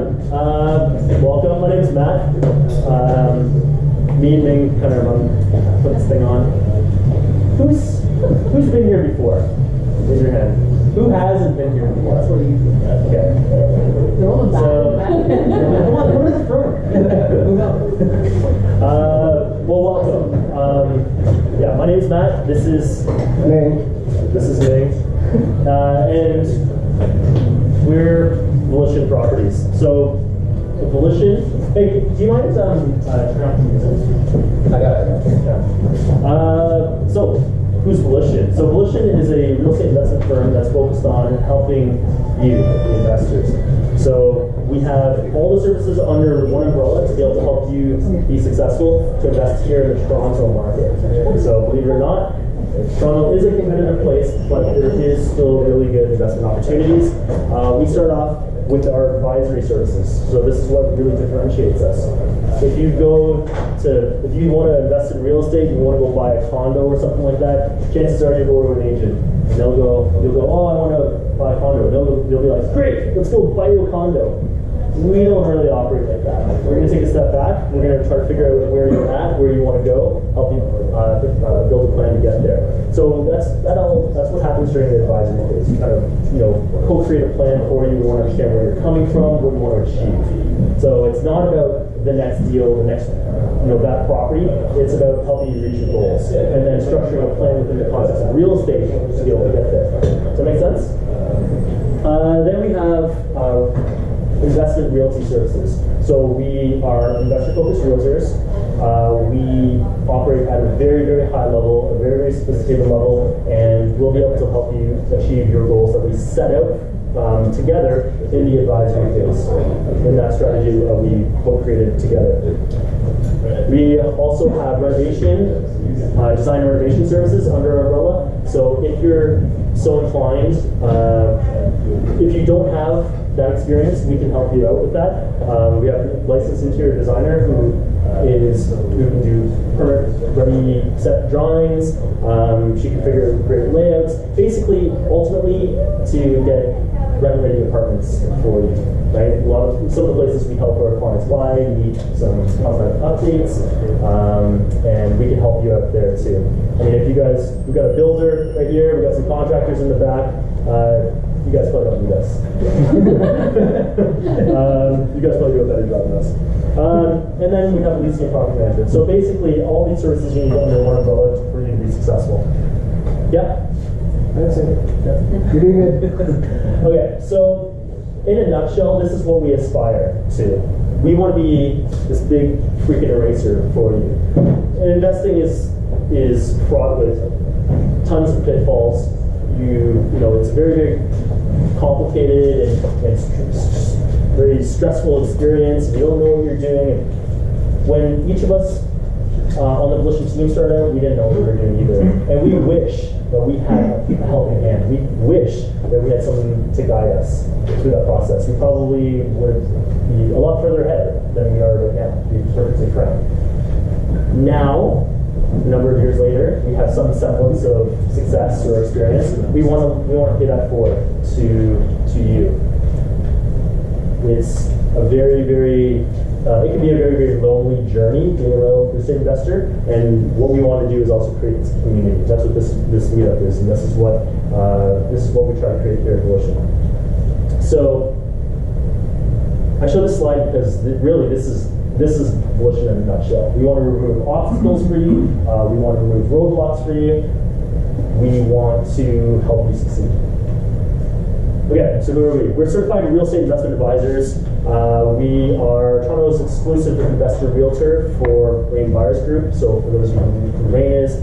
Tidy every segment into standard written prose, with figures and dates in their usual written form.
everyone. Welcome. My name is Matt. Me and Ming kind of put this thing on. Who's been here before? Raise your hand. Who hasn't been here before? That's what you do. Okay. They're all back. Come on, come to the front. Well, welcome. Yeah, my name is Matt. This is Ming. And we're Volition Properties. So, the Volition. Hey, do you mind turning off the music? I got it. Yeah. So, who's Volition? So, Volition is a real estate investment firm that's focused on helping you, the investors. So, we have all the services under one umbrella to be able to help you be successful to invest here in the Toronto market. So, believe it or not, Toronto is a competitive place, but there is still really good investment opportunities. We start off with our advisory services. So this is what really differentiates us. If you want to invest in real estate, you want to go buy a condo or something like that, chances are you'll go to an agent. And you'll go, oh, I want to buy a condo. They'll be like, great, let's go buy you a condo. We don't really operate like that. We're going to take a step back. We're going to try to figure out where you're at, where you want to go, help you build a plan to get there. So that's what happens during the advisory phase. You kind of co-create a plan for you. We want to understand where you're coming from, what you want to achieve. So it's not about the next deal, the next that property. It's about helping you reach your goals and then structuring a plan within the context of real estate to be able to get there. Does that make sense? Then we have investment realty services. So we are investor-focused realtors. We operate at a very, very high level, a very, very sophisticated level, and we'll be able to help you achieve your goals that we set out together in the advisory phase, in that strategy that we co-created together. We also have renovation, design and renovation services under our umbrella. So if you're so inclined, if you don't have that experience, we can help you out with that. We have a licensed interior designer who can do ready set drawings. She can figure out great layouts. Basically, ultimately, to get rent-ready apartments for you. Right? Some of the places we help our clients buy need some cosmetic updates, and we can help you out there too. I mean, if you guys, we've got a builder right here. We've got some contractors in the back. You guys probably don't do this. You guys probably do a better job than us. And then we have leasing and property management. So basically, all these services you need under one umbrella for you to be successful. Yeah? That's it. Yeah. You're doing good. Okay, so in a nutshell, this is what we aspire to. We want to be this big freaking eraser for you. And investing is fraught with tons of pitfalls. It's very, very complicated and very stressful experience. You don't know what you're doing. And when each of us on the Volition team started out, we didn't know what we were doing either. And we wish that we had a helping hand. We wish that we had someone to guide us through that process. We probably would be a lot further ahead than we are right now, to be perfectly frank. Now, a number of years later, we have some semblance of success or experience. We want to pay that forward to you. It's a very, very it can be a very, very lonely journey being a real estate investor, and what we want to do is also create this community. That's what this meetup is, and this is what we try to create here at Volition. So I show this slide because really this is Volition in a nutshell. We want to remove obstacles for you. We want to remove roadblocks for you. We want to help you succeed. Okay, so who are we? We're certified real estate investment advisors. We are Toronto's exclusive investor realtor for Rain Buyers Group. So for those of you who know who Rain is.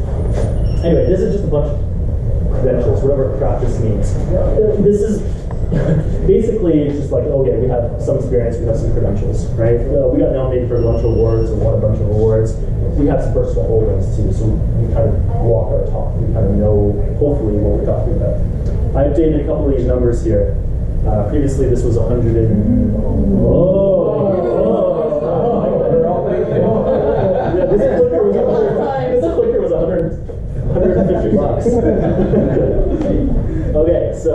Anyway, this is just a bunch of credentials, whatever crap this means. This is basically it's just like, okay, we have some experience, we have some credentials, right? We got nominated for a bunch of awards and won a bunch of awards. We have some personal holdings too, so we kind of walk our talk. We kind of know, hopefully, what we're talking about. I updated a couple of these numbers here. Previously, this was 100 and... Yeah, this clicker was 150 bucks. Okay, so...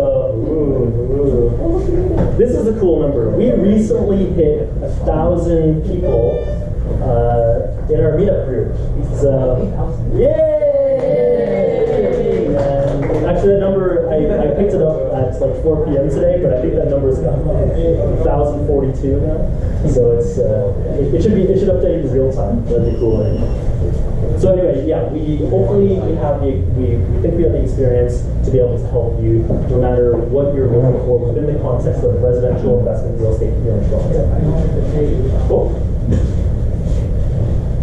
this is a cool number. We recently hit 1,000 people in our meetup group. So, yay! And actually, that number, I picked it up at like 4 p.m. today, but I think that number's got 1,042 now. So it's it should update in real time. That'd be cool. Right? So anyway, yeah, we hopefully we think we have the experience to be able to help you no matter what you're looking for within the context of residential investment real estate here in Toronto. Cool.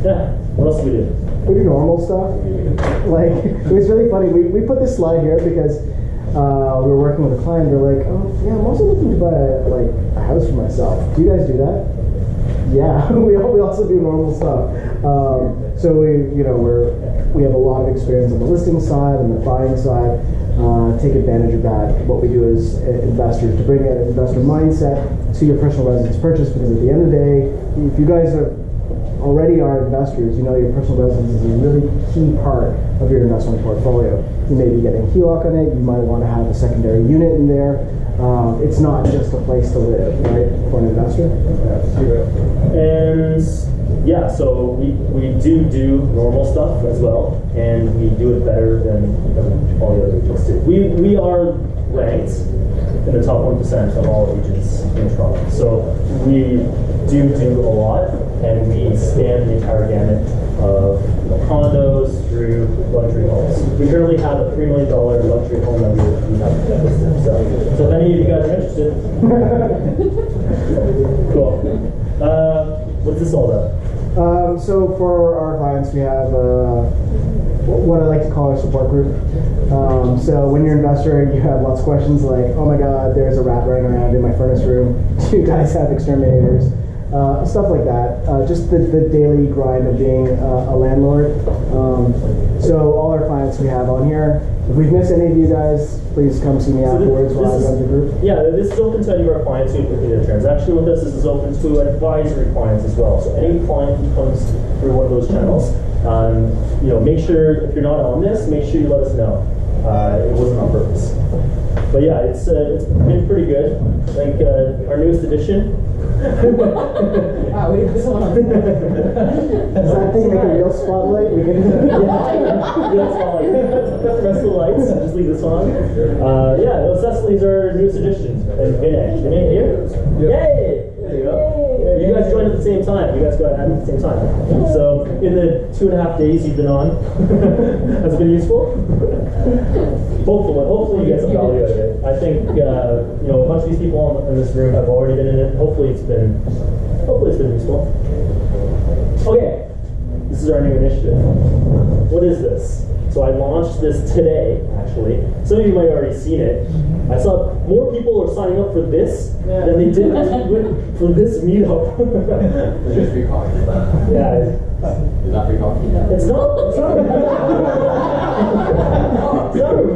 Yeah. What else do we do? We do normal stuff. Like, it was really funny. We put this slide here because we were working with a client. They're like, oh, yeah, I'm also looking to buy a house for myself. Do you guys do that? Yeah, we also do normal stuff. So we have a lot of experience on the listing side and the buying side. Take advantage of that. What we do as investors to bring an investor mindset to your personal residence purchase, because at the end of the day, if you guys already are investors, you know your personal residence is a really key part of your investment portfolio. You may be getting a HELOC on it. You might want to have a secondary unit in there. It's not just a place to live, right, for an investor. And yeah, so we do normal stuff as well, and we do it better than all the other agents do. We are ranked in the top 1% of all agents in Toronto. So we do a lot, and we span the entire gamut of condos through luxury homes. We currently have a $3 million luxury home that we have listed. So if any of you guys are interested, cool. What's this all about? So for our clients, we have what I like to call our support group. So when you're an investor, you have lots of questions like, oh my God, there's a rat running around in my furnace room. Do you guys have exterminators? Stuff like that. Just the daily grind of being a landlord. So all our clients we have on here. If we've missed any of you guys, please come see me afterwards while I run the group. Yeah, this is open to any of our clients who completed a transaction with us. This is open to advisory clients as well. So any client who comes through one of those channels, make sure if you're not on this, make sure you let us know. It wasn't on purpose. But yeah, it's been pretty good. I think our newest edition. Wow, we this one. Does that thing make a real spotlight? We can real spotlight. Cut the rest of the lights. Just leave this on. Those Cecily's our newest edition. And Vinay. Vinay here? Yep. Yay! There you go. Yeah, you guys joined at the same time. You guys got at the same time. So in the 2.5 days you've been on, has it been useful? Hopefully you get some value out of it. I think a bunch of these people in this room have already been in it. Hopefully it's been useful. Okay, this is our new initiative. What is this? So I launched this today, actually. Some of you might have already seen it. I saw more people are signing up for this than they did for this meetup. It's just free coffee. Yeah. Is that free coffee? It's not a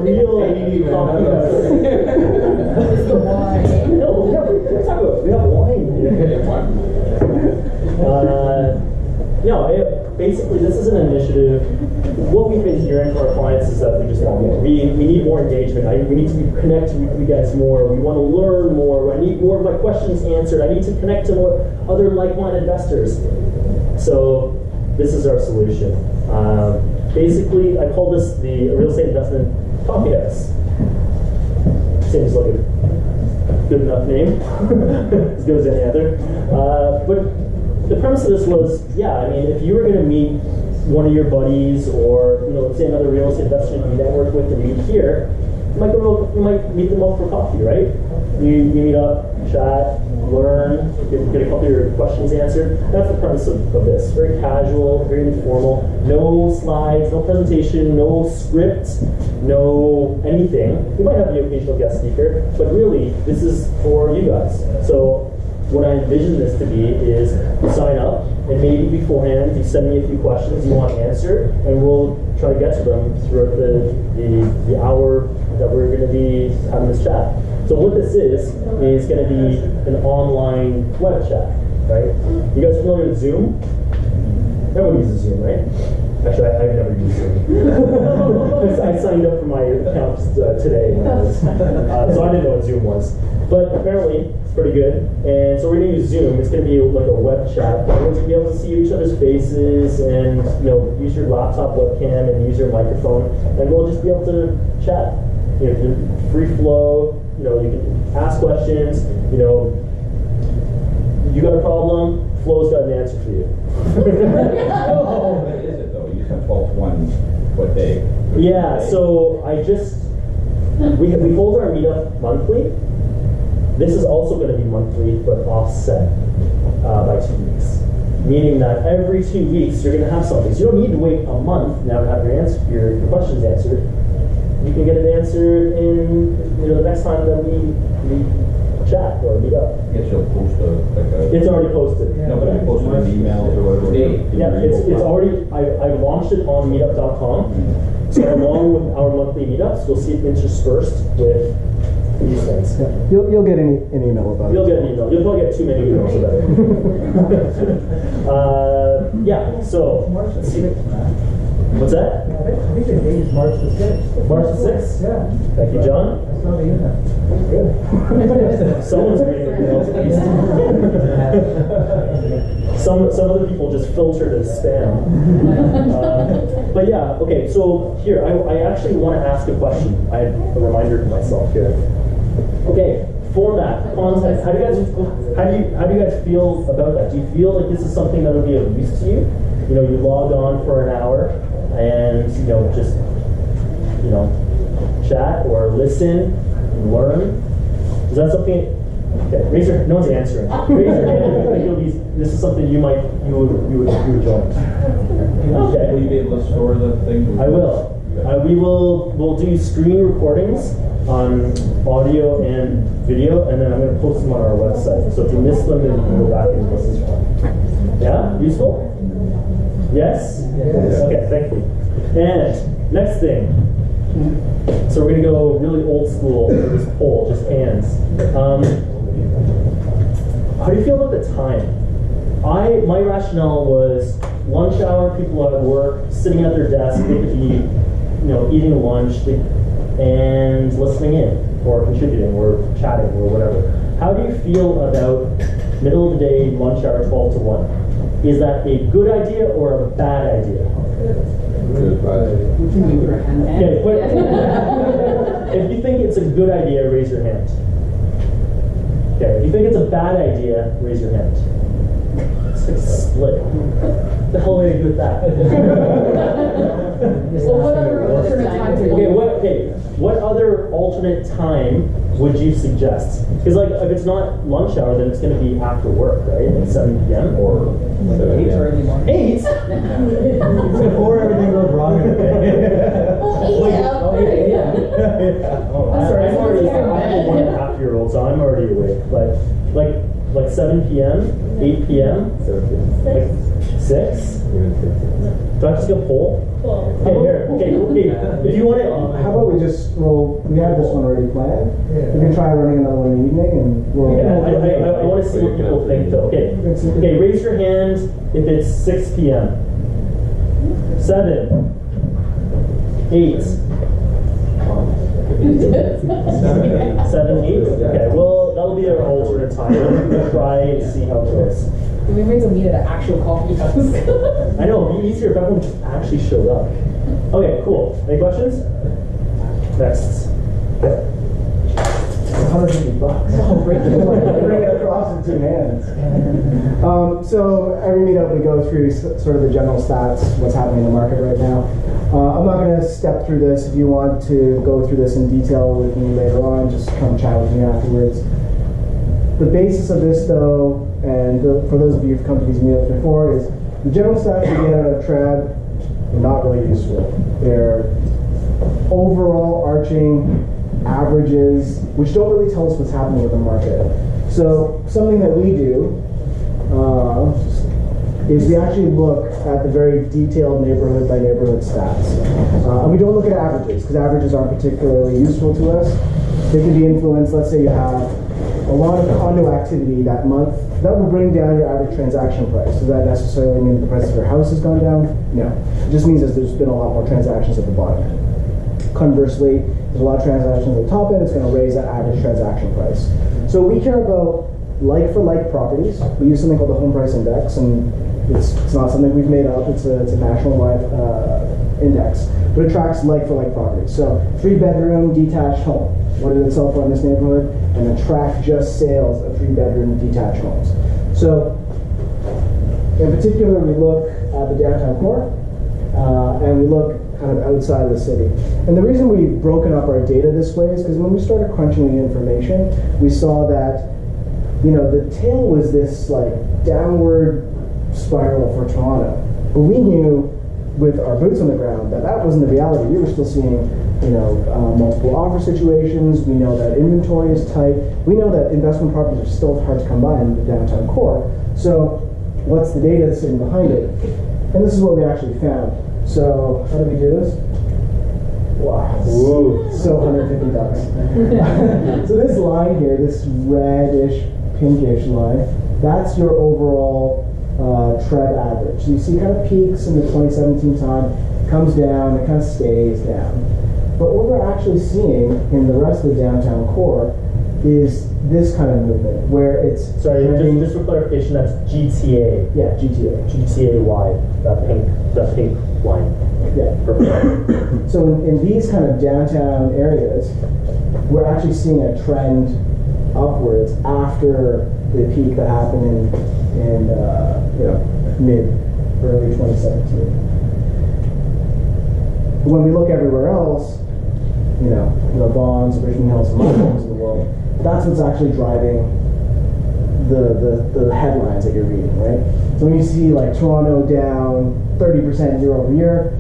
real coffee. It's the wine. No, we have wine here. Basically, this is an initiative. What we've been hearing from our clients is that we just want more. We need more engagement. We need to be connected with you guys more. We want to learn more. I need more of my questions answered. I need to connect to more other like-minded investors. So this is our solution. Basically, I call this the real estate investment coffee house. Seems like a good enough name, as good as any other. But the premise of this was, if you were going to meet one of your buddies, or let's say another real estate investor you network with and meet here, you might meet them up for coffee, right? You meet up, chat, learn, get a couple of your questions answered. That's the premise of this. Very casual, very informal. No slides, no presentation, no script, no anything. You might have the occasional guest speaker, but really, this is for you guys. So what I envision this to be is you sign up, and maybe beforehand you send me a few questions you want answered, and we'll try to get to them throughout the hour that we're going to be having this chat. So what this is going to be an online web chat, right? You guys familiar with Zoom? Everyone uses Zoom, right? Actually, I've never used Zoom. I signed up for my account today, so I didn't know what Zoom was. But apparently, it's pretty good. And so we're going to use Zoom. It's going to be like a web chat. Everyone's going to be able to see each other's faces and use your laptop webcam and use your microphone. And we'll just be able to chat. Free flow. You can ask questions. You got a problem, Flo's got an answer for you. Oh, what is it though? You said 12/1, what day? Yeah, so we hold our meetup monthly. This is also going to be monthly, but offset by 2 weeks. Meaning that every 2 weeks you're going to have something. So you don't need to wait a month now to have your questions answered. You can get it answered in the next time that we chat or meet up. I guess you'll post It's already posted. No, but you post it in emails or whatever. Yeah, it's already. I launched it on Meetup.com. So along with our monthly meetups, you'll see it interspersed with these things. Yeah. You'll get an email about it. You'll get an email. You'll probably get too many emails about it. Yeah. So let's see. What's that? I think the date is March the 6th. March the 6th? Yeah. Thank you, John. I saw the email. Good. Someone's reading the emails at least. Some other people just filtered as spam. But yeah, okay, so here, I actually want to ask a question. I had a reminder to myself here. Okay, format, content, how do you guys feel about that? Do you feel like this is something that would be of use to you? You log on for an hour and just chat or listen and learn. Is that something? Okay, no one's answering. Raise your hand if you think this is something you would join. Okay. Will you be able to store the thing? I will. We'll do screen recordings on audio and video, and then I'm going to post them on our website. So if you miss them, then you can go back and listen to them. Yeah? Useful? Yes? Yes. Okay, thank you. And next thing. So we're going to go really old school with this poll, just hands. How do you feel about the time? My rationale was lunch hour, people at work, sitting at their desk, they could be, eating lunch and listening in, or contributing, or chatting, or whatever. How do you feel about middle of the day, lunch hour, 12 to 1? Is that a good idea or a bad idea? Good, Okay, if you think it's a good idea, raise your hand. Okay, if you think it's a bad idea, raise your hand. It's like split. What the hell are you do with that? What other alternate times? What other alternate time would you suggest? Because if it's not lunch hour, then it's going to be after work, right? Like 7 p.m. or 8 or early morning. 8? Before everything goes wrong in the day. I'm sorry, I'm already. I have a 1.5-year-old, so I'm already awake. Like 7 p.m., 8 p.m., like 6. Do I just get a poll? Okay, here. Okay. If you want to, How about we have this one already planned. We can try running another one in the evening, and we'll. I want to see what people think though. Okay, raise your hand if it's 6 p.m. 7, 8. 7, 8. Okay, well that'll be our alternate time. We'll try and see how it goes. We may go meet at an actual coffee house. I know, it'd be easier if everyone just actually showed up. Okay, cool. Any questions? Next. $150. Bring it across in 2 hands. So every meetup we go through sort of the general stats, what's happening in the market right now. I'm not going to step through this. If you want to go through this in detail with me later on, just come chat with me afterwards. The basis of this, though, and for those of you who've come to these meetups before, is the general stats you get out of TRAB are not really useful. They're overall arching averages, which don't really tell us what's happening with the market. So something that we do is we actually look at the very detailed neighborhood by neighborhood stats. And we don't look at averages, because averages aren't particularly useful to us. They can be influenced. Let's say you have a lot of condo activity that month. That will bring down your average transaction price. Does that necessarily mean the price of your house has gone down? No. It just means that there's been a lot more transactions at the bottom. Conversely, there's a lot of transactions at the top end, it's going to raise that average transaction price. So we care about like-for-like properties. We use something called the home price index, and it's not something we've made up. It's a national-wide index, but it tracks like-for-like properties. So 3-bedroom detached home. What did it sell for in this neighborhood? And then track just sales of 3-bedroom detached homes. So in particular, we look at the downtown core, and we look kind of outside of the city. And the reason we've broken up our data this way is because when we started crunching the information, we saw that, you know, the tail was this like downward spiral for Toronto. But we knew with our boots on the ground that that wasn't the reality. We were still seeing, you know, multiple offer situations. We know that inventory is tight. We know that investment properties are still hard to come by in the downtown core. So what's the data that's sitting behind it? And this is what we actually found. So how do we do this? Wow. Ooh. So $150. So this line here, this reddish, pinkish line, that's your overall tread average. So you see kind of peaks in the 2017 time, comes down, it kind of stays down. But what we're actually seeing in the rest of the downtown core is this kind of movement where it's Sorry, just for clarification, that's GTA. Yeah, GTA. GTA wide, that pink line. Yeah. Perfect. So in these kind of downtown areas, we're actually seeing a trend upwards after the peak that happened in early 2017. When we look everywhere else, you know, the Bonds, Richmond Hills, and other homes in the world, that's what's actually driving the headlines that you're reading, right? So when you see like Toronto down 30% year over year,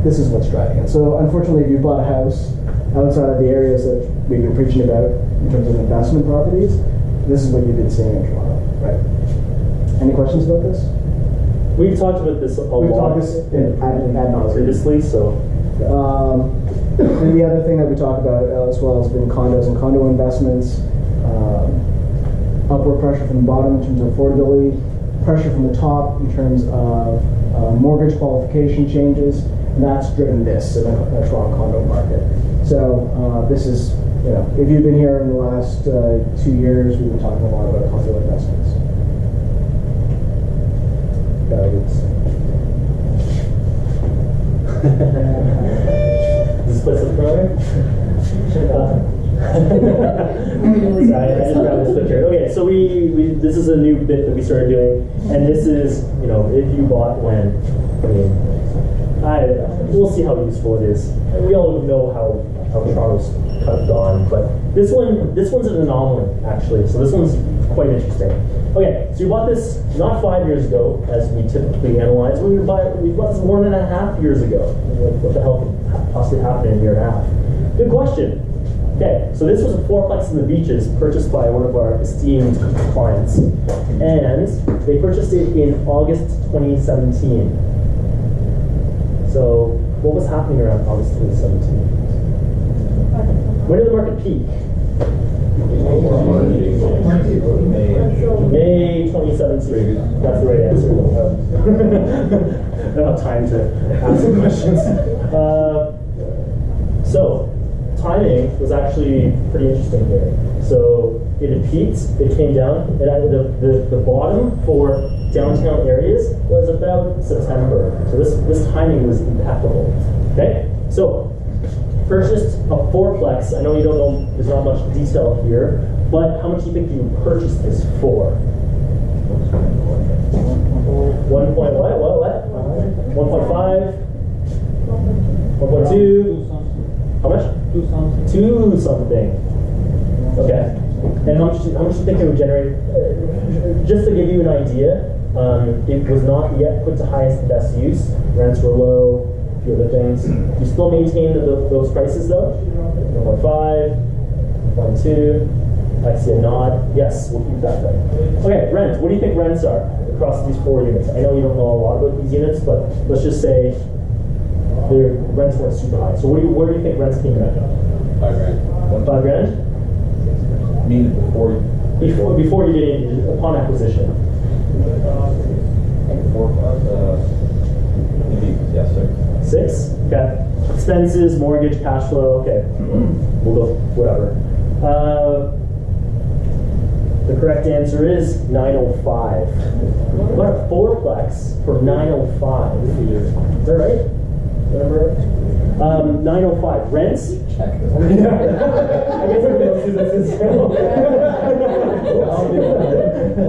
this is what's driving it. So unfortunately, if you bought a house outside of the areas that we've been preaching about in terms of investment properties, this is what you've been seeing in Toronto, right? Any questions about this? We've talked about this a lot. We've talked this ad nauseam previously, so. And the other thing that we talk about as well has been condos and condo investments, upward pressure from the bottom in terms of affordability, pressure from the top in terms of mortgage qualification changes, and that's driven this in the Toronto condo market. So this is, you know, if you've been here in the last 2 years, we've been talking a lot about condo investments. This place up familiar? Sorry, I just grabbed this picture. Okay, so we this is a new bit that we started doing, and this is, you know, if you bought when. I mean, we'll see how useful it is. And we all know how Toronto's kind of gone, but this one's an anomaly actually. So this one's quite interesting. Okay, so you bought this not 5 years ago, as we typically analyze. We bought this 1.5 years ago. Like, what the hell could possibly happen in a year and a half? Good question. Okay, so this was a fourplex in the Beaches purchased by one of our esteemed clients, and they purchased it in August 2017. So what was happening around August 2017? When did the market peak? May 2017. That's the right answer. I don't have time to ask some questions. So timing was actually pretty interesting here. So it had peaked, it came down, and the bottom for downtown areas was about September. So this timing was impeccable. Okay, so purchased a fourplex. I know you don't know, there's not much detail here, but how much do you think you purchased this for? 1 point what? 1.5? 1.2? How much? 2 something. Okay. And how much do you think it would generate? Just to give you an idea, it was not yet put to highest and best use. Rents were low, a few other things. You still maintain those prices though? 1.5, 1.2. I see a nod. Yes, we'll keep that then. Okay, rent. What do you think rents are across these 4 units? I know you don't know a lot about these units, but let's just say their rents weren't super high. So where do you think rents came in at? $5,000. 5 grand? I mean, Before you did it, upon acquisition. Maybe, yes, 6. 6? Okay. Expenses, mortgage, cash flow. Okay. We'll go, whatever. The correct answer is 905. What a fourplex for 905. Is that right? Remember? 905. Rents? I guess everybody else does this.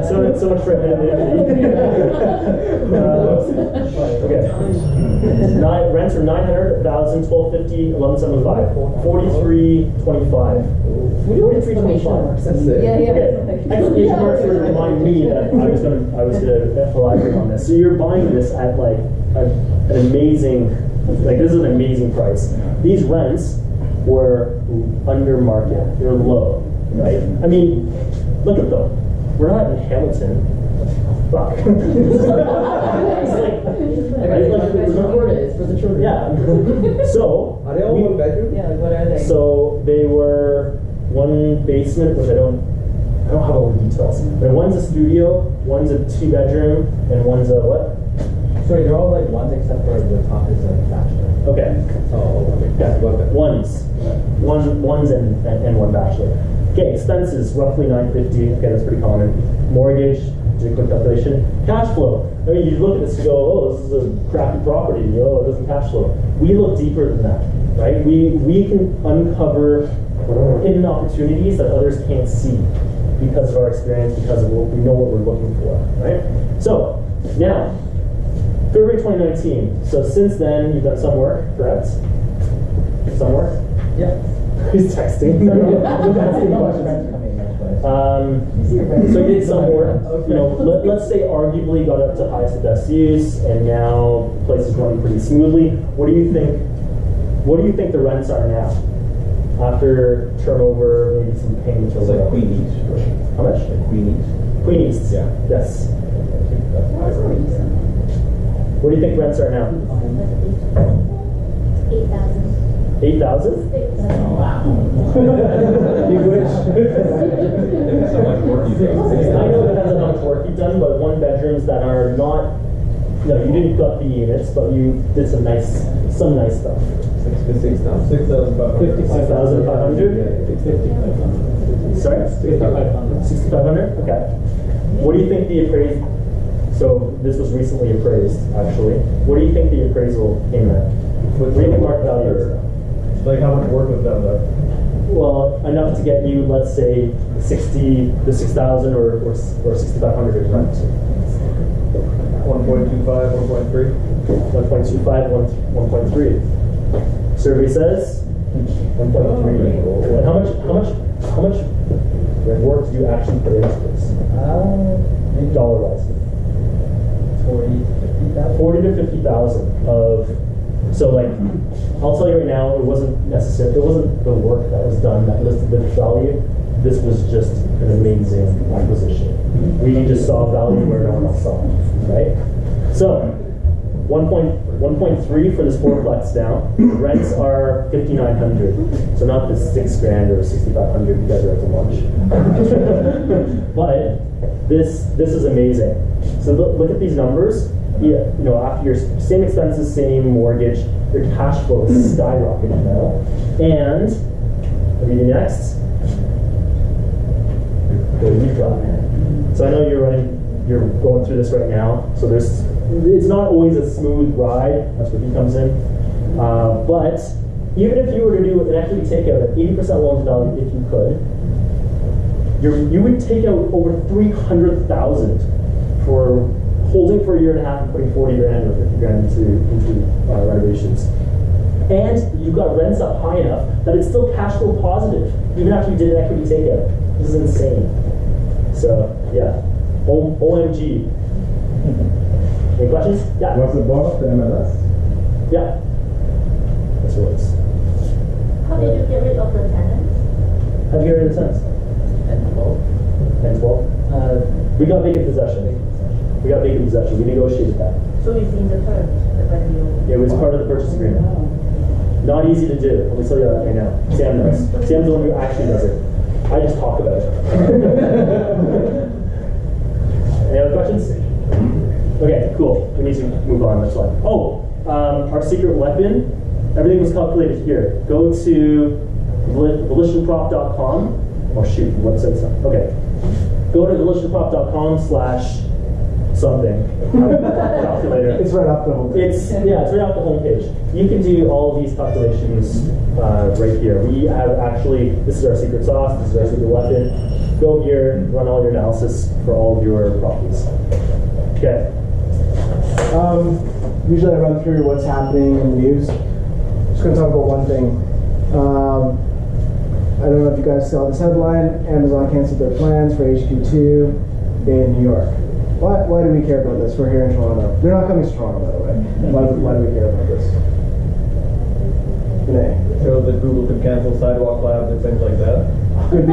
So much for anonymity. Okay. Rents are 900, 1,000, 1,250, 1175, 4325. 4325. That's it. Yeah, yeah. Okay. Exclamation marks were to remind me that I was gonna elaborate on this. So you're buying this at like an amazing, like this is an amazing price. These rents were under market. They're low, right? I mean, look at them. We're not in Hamilton. Fuck. It's like, right? Like, remember it is for the children. Yeah. So Are they all one bedroom? Yeah, like what are they? so they were one basement, which I don't have all the details. But one's a studio, one's a 2-bedroom, and one's a what? Sorry, they're all like ones except for the top is a bachelor. Okay. Oh, Yeah. okay. Ones and one bachelor. Okay, expenses roughly $950. Okay, that's pretty common. Mortgage, did a quick calculation. Cash flow. I mean, you look at this and go, oh, this is a crappy property. Oh, it doesn't cash flow. We look deeper than that, right? We can uncover hidden opportunities that others can't see because of our experience, because of what we know what we're looking for, right? So now, February 2019. So since then, you've done some work, correct? Some work? Yeah. He's texting. So you did some work. You know, let's say arguably got up to highest and best use, and now the place is running pretty smoothly. What do you think? What do you think the rents are now? After turnover, maybe some paint. It's like Queen East. Right? How much? Like Queen East. Queen East. Yeah. Yes. That's high rent. What do you think rents are now? 8,000. 8,000? Wow. You wish. Depends how much work you do. I know it depends on how much work you've done, but one bedrooms that are not, no, you didn't gut the units, but you did some nice stuff. 6,500. 6,500? Sorry? 6,500. 6,500? Okay. What do you think the appraisal, so this was recently appraised, actually. What do you think the appraisal came at? What do you think market value is? Like how much work was done though? Well, enough to get you, let's say, 6,000 or 6,500 in rent. 1.25, 1.3. 1.25, 1.3. Survey says 1.3. And how much work do you actually put into this? Dollar-wise. 40 to 50,000 of. So like, I'll tell you right now, it wasn't the work that was done that listed the value. This was just an amazing acquisition. We just saw value where no one else saw it, right? So, 1.3 for this fourplex now. Rents are 5,900. So not the $6,000 or 6,500 you guys are at the lunch. But this is amazing. So look at these numbers. Yeah, you know, after your same expenses, same mortgage, your cash flow is skyrocketing now. And let me do next. So I know you're going through this right now. So it's not always a smooth ride. That's where he comes in. But even if you were to do an equity takeout at 80% loan to value, if you could, you would take out over $300,000 for holding for a year and a half and putting 40 grand or 50 grand into renovations. And you got rents up high enough that it's still cash flow positive, even after you did an equity takeout. This is insane. So, yeah. OMG. Any questions? Yeah. What's the bonus to MLS? Yeah. That's what it is. How did you get rid of the tenants? How'd you get rid of the tenants? And 12. And 12? We got vacant possession. We got vacant possession. We negotiated that. So it's in the terms when you. It was part of the purchase agreement. Not easy to do. Let me tell you that right now. Sam knows. Sam's the one who actually does it. I just talk about it. Any other questions? Okay, cool. We need to move on. That's fine. Oh, our secret weapon. Everything was calculated here. Go to volitionprop.com. Oh shoot, the website's not. Okay. go to volitionprop.com/something. Calculator. It's right off the home page. It's right off the homepage. You can do all of these calculations right here. We have actually, this is our secret sauce, this is our secret weapon. Go here, run all your analysis for all of your properties. Okay. Usually I run through what's happening in the news. Just going to talk about one thing. I don't know if you guys saw this headline. Amazon canceled their plans for HQ2 in New York. Why do we care about this? We're here in Toronto. They're not coming to Toronto, by the way. Why do we care about this? Renee. So that Google could cancel sidewalk labs and things like that. Could be.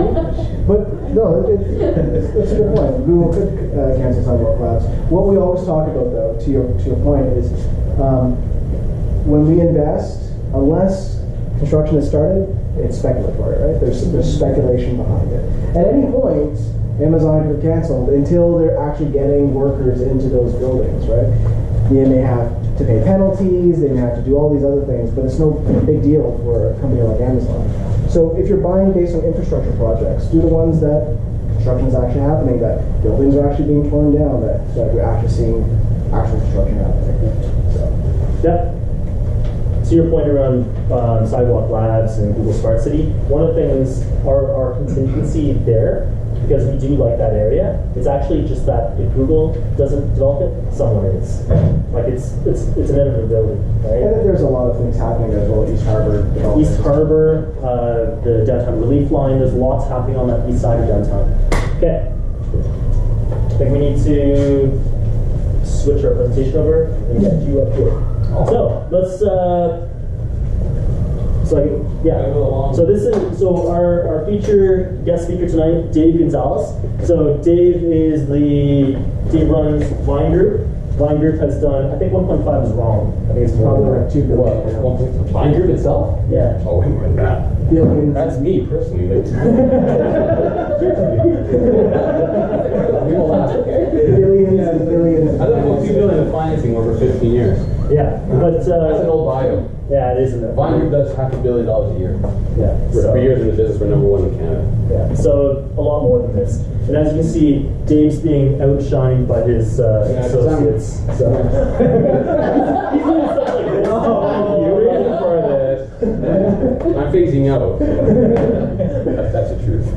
But no, it's a good point. Google could cancel sidewalk labs. What we always talk about, though, to your point, is when we invest, unless construction is started, it's speculatory, right? There's speculation behind it. At any point, Amazon could cancel until they're actually getting workers into those buildings, right? They may have to pay penalties, they may have to do all these other things, but it's no big deal for a company like Amazon. So if you're buying based on infrastructure projects, do the ones that construction is actually happening, that buildings are actually being torn down, that we're actually seeing actual construction happening. So. Yeah. To your point around sidewalk labs and Google Smart City, one of the things, our contingency there, because we do like that area, it's actually just that if Google doesn't develop it, someone is. Like it's an inevitability, right? And there's a lot of things happening as well. East Harbor. East Harbor, the downtown relief line. There's lots happening on that east side of downtown. Okay. I think we need to switch our presentation over and get you up here. So let's. So this is our feature guest speaker tonight, Dave Goncalves. So Dave runs Vine Group. Vine Group has done, I think 1.5 is wrong. I think it's Probably like 2 billion. Vine Group itself? Yeah. Oh, wait, more than that. Billions. That's me personally. Like, we will laugh, okay? Billions and billions. I thought about $2 billion in financing over 15 years. Yeah, but That's an old bio. yeah, it isn't it? Vine Group does $500 million a year. Yeah. For So, 3 years in the business, we're #1 in Canada. yeah. So a lot more than this. And as you can see, Dave's being outshined by his associates. So. He's doing stuff like this. You reason for this. I'm phasing out. That's the truth.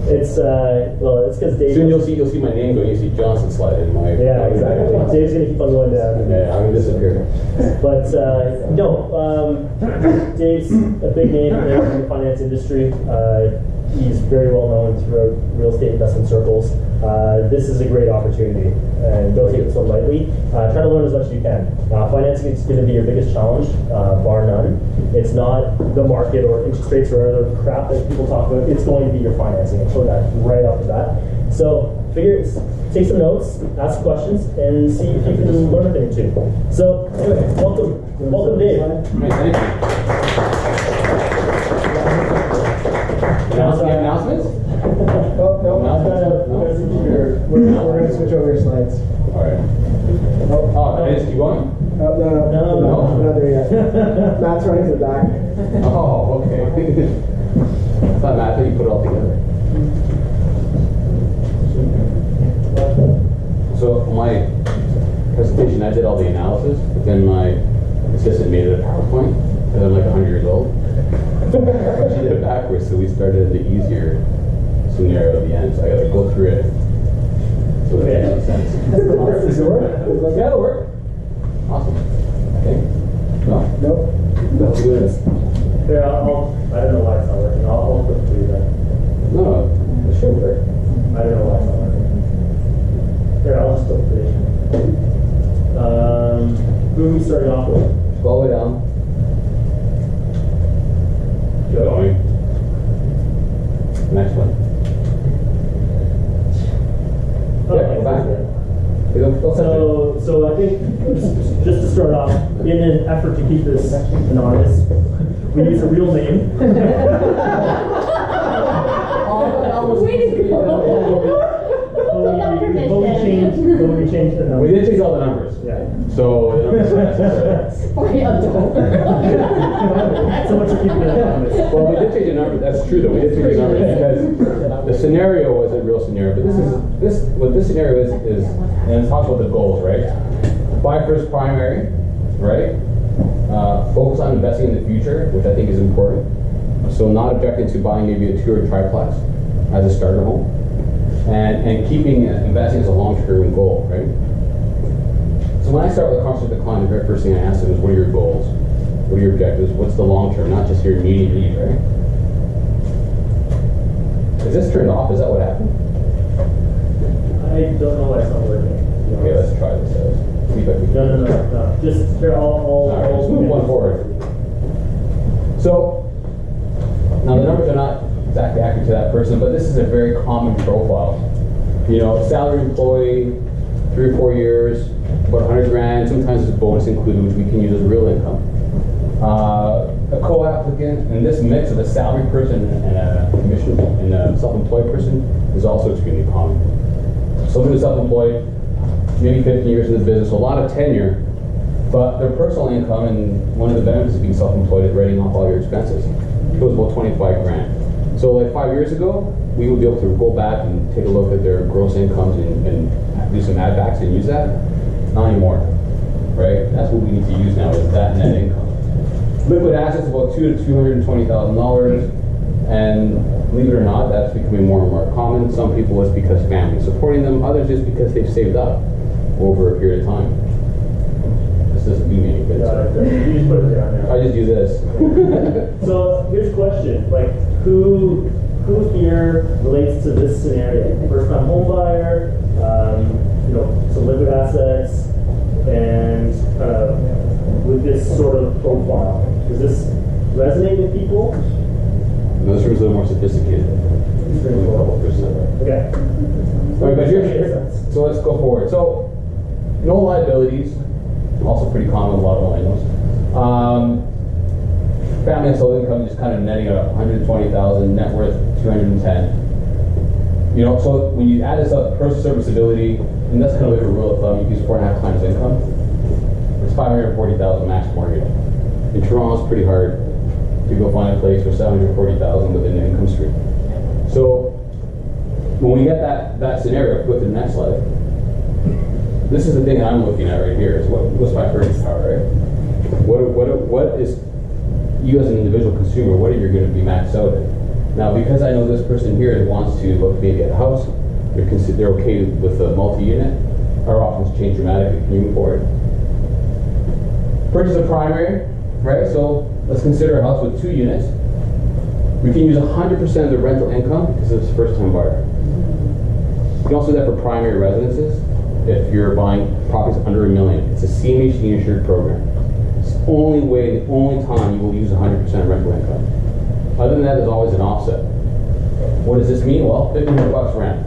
It's it's because Dave. Soon you'll see my name going. You see Johnson slide in my. Yeah, exactly. Dave's gonna keep on going down. Yeah, I'm gonna disappear. But Dave's a big name in the finance industry. He's very well known throughout real estate investment circles. This is a great opportunity, and don't take this one lightly. Try to learn as much as you can. Financing is going to be your biggest challenge, bar none. It's not the market or interest rates or other crap that people talk about. It's going to be your financing. I'll show that right off the bat. So take some notes, ask questions, and see if you can learn a thing or two. So anyway, welcome Dave. Right, thank you. Announcements? Oh, no. We're going to switch over your slides. Alright. Oh, I just keep going? No. We're not there yet. Matt's running to the back. Oh, okay. I thought, Matt, you put it all together. So for my presentation, I did all the analysis, but then my assistant made it a PowerPoint, because I'm like 100 years old. She did it backwards, so we started at the easier scenario at the end, so I gotta go through it. So it makes sense. Does it work? Yeah, it'll work. Awesome. Okay. No? Nope. Let's do this. Here, I don't know why it's not working. I'll flip it for you then. No, it should work. I don't know why it's not working. Here, I'll just flip it for you. Who are we starting off with? Go all the way down. Going. Next one. Yeah, go back. So I think just to start off, in an effort to keep this anonymous, we use a real name. Way to go. But we we changed the We number. did change all the numbers. Yeah. So the numbers are necessary. So much for keeping it anonymous. Well, we did change the number. That's true, though. We did change the number because the scenario was a real scenario. But what this scenario is, and it talks about the goals, right? Buy first primary, right? Focus on investing in the future, which I think is important. So not objecting to buying maybe a 2 or triplex as a starter home, and keeping investing as a long-term goal, right? So when I start with a conversation with the client, the very first thing I ask them is, what are your goals? What are your objectives? What's the long term, not just your immediate need, right? Is this turned off? Is that what happened? I don't know why it's not working. Okay, let's try this out. See if I can- No. Just here, All right, let's move one forward. So, now the numbers are not exactly accurate to that person, but this is a very common profile. You know, salary employee, 3 or 4 years, about 100 grand, sometimes there's a bonus included, which we can use as real income. A co-applicant, and this mix of a salary person and a commission and a self-employed person is also extremely common. Someone who's self-employed, maybe 15 years in the business, a lot of tenure, but their personal income, and one of the benefits of being self-employed is writing off all your expenses. It was about 25 grand. So like 5 years ago, we would be able to go back and take a look at their gross incomes and do some add backs and use that. Not anymore, right? That's what we need to use now, is that net income. Liquid assets about $200,000 to $220,000, and believe it or not, that's becoming more and more common. Some people it's because family supporting them, others just because they've saved up over a period of time. This doesn't do me any good. You just put it down now. I just do this. So here's a question: like, who here relates to this scenario? First-time home buyer, some liquid assets, and with this sort of profile. Does this resonate with people? No, this room's a little more sophisticated. Only a couple percent. Okay. All right, but so let's go forward. So, no liabilities, also pretty common, a lot of millennials. Family household income just kind of netting out 120,000, net worth 210. You know, so when you add this up, personal serviceability, and that's kind of like a rule of thumb, you use 4.5 times income. It's 540,000 max mortgage. In Toronto, it's pretty hard to go find a place for 740,000 within the income stream. So when we get that scenario, go to the next slide. This is the thing I'm looking at right here. Is what's my purchase power, right? What is you as an individual consumer? What are you going to be maxed out at? Now, because I know this person here wants to look maybe at a house, they're okay with a multi-unit. Our options change dramatically. Can you move forward? Purchase a primary, right? So let's consider a house with 2 units. We can use 100% of the rental income because it's a first-time buyer. You can also do that for primary residences if you're buying properties under $1 million. It's a CMHC insured program. It's the only time you will use 100% rental income. Other than that, there's always an offset. What does this mean? Well, $1,500 rent.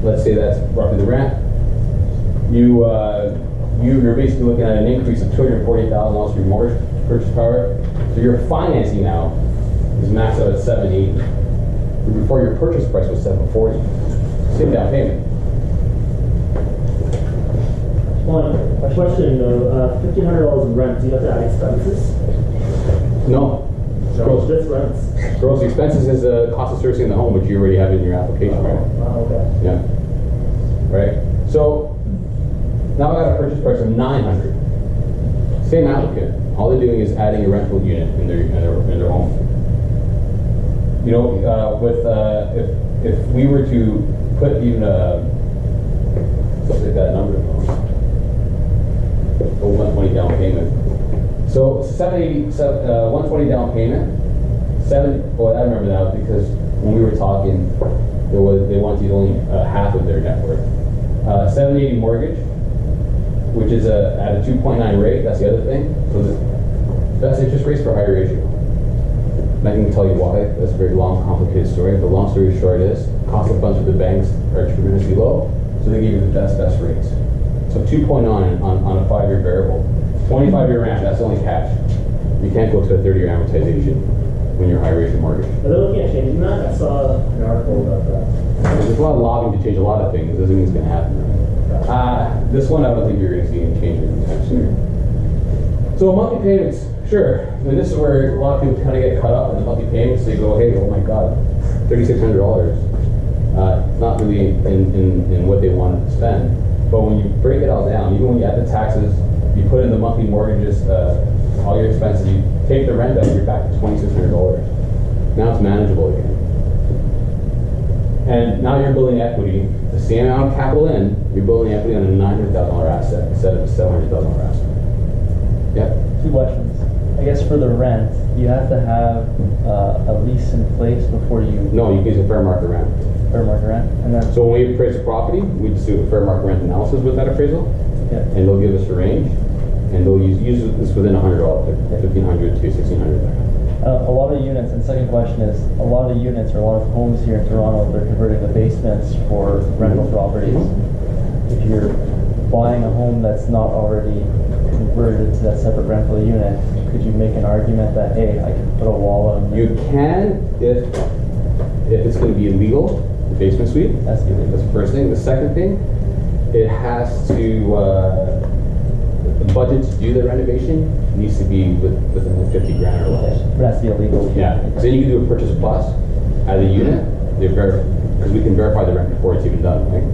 Let's say that's roughly the rent. You're basically looking at an increase of $240,000 for your mortgage purchase power. So your financing now is maxed out at $780. Before your purchase price was $740. Same down payment. A question though, $1,500 in rent, do you have to add expenses? No. No, just rents. Gross expenses is the cost of servicing the home, which you already have in your application, right? Oh, okay. Yeah. Right? So, now I got a purchase price of $900. Same applicant. All they're doing is adding a rental unit in their home. You know, if we were to put even let's take that number, a 120 down payment. So 120 down payment. I remember now because when we were talking, they wanted to use only half of their net worth. 780 mortgage, which is at a 2.9 rate. That's the other thing. So the best interest rates for higher ratio. And I can tell you why. That's a very long, complicated story. The long story short is cost of funds for the banks are tremendously low, so they give you the best rates. So 2.9 on a 5-year variable. 25-year ranch, that's only cash. You can't go to a 30-year amortization when you're high ratio mortgage. Are they looking at changing that? I saw an article about that. There's a lot of lobbying to change a lot of things. Doesn't mean it's going to happen. Right? This one, I don't think you're going to see any changes anytime soon. So monthly payments, sure. And this is where a lot of people kind of get caught up in the monthly payments. They go, hey, oh my God, $3,600. Not really in what they wanted to spend. But when you break it all down, even when you add the taxes, you put in the monthly mortgages, all your expenses, you take the rent out, you're back to $2,600. Now it's manageable again. And now you're building equity, the same amount of capital in, you're building equity on a $900,000 asset instead of a $700,000 asset. Yep. 2 questions. I guess for the rent, you have to have a lease in place before you No, you can use a fair market rent. fair market rent, and then So when we appraise a property, we just do a fair market rent analysis with that appraisal, yeah. and they'll give us a range, and they'll use this within $100, $1,500 to $1,600. A lot of units, and second question is, a lot of units or a lot of homes here in Toronto, they're converting the basements for rental properties. If you're buying a home that's not already converted to that separate rental unit, could you make an argument that, hey, I can put a wall on? You can if it's going to be illegal, the basement suite. That's illegal. That's the first thing. The second thing, it has to, the budget to do the renovation needs to be within the 50 grand or less. But that's the illegal. Yeah. So then you can do a purchase plus as a unit, because we can verify the rent before it's even done, right?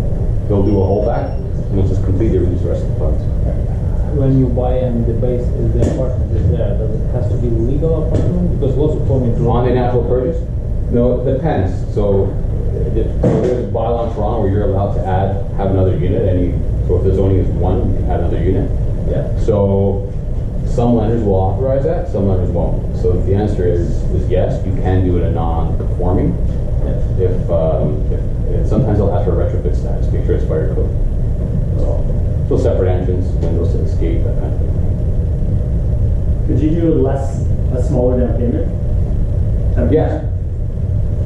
They'll do a holdback, and once it's complete, they release the rest of the funds. When you buy and the base is the apartment is there, does it has to be legal apartment? Because what's the point in On the natural purchase? No, it depends. So there's a bylaw in Toronto where you're allowed to have another unit. So if the zoning is 1, you can add another unit. Yeah. So some lenders will authorize that, some lenders won't. So the answer is yes, you can do it a non-conforming. If sometimes they'll ask for a retrofit status, make sure it's fire code. So separate entrance, windows to escape, that kind of thing. Could you do a smaller down payment? Yeah.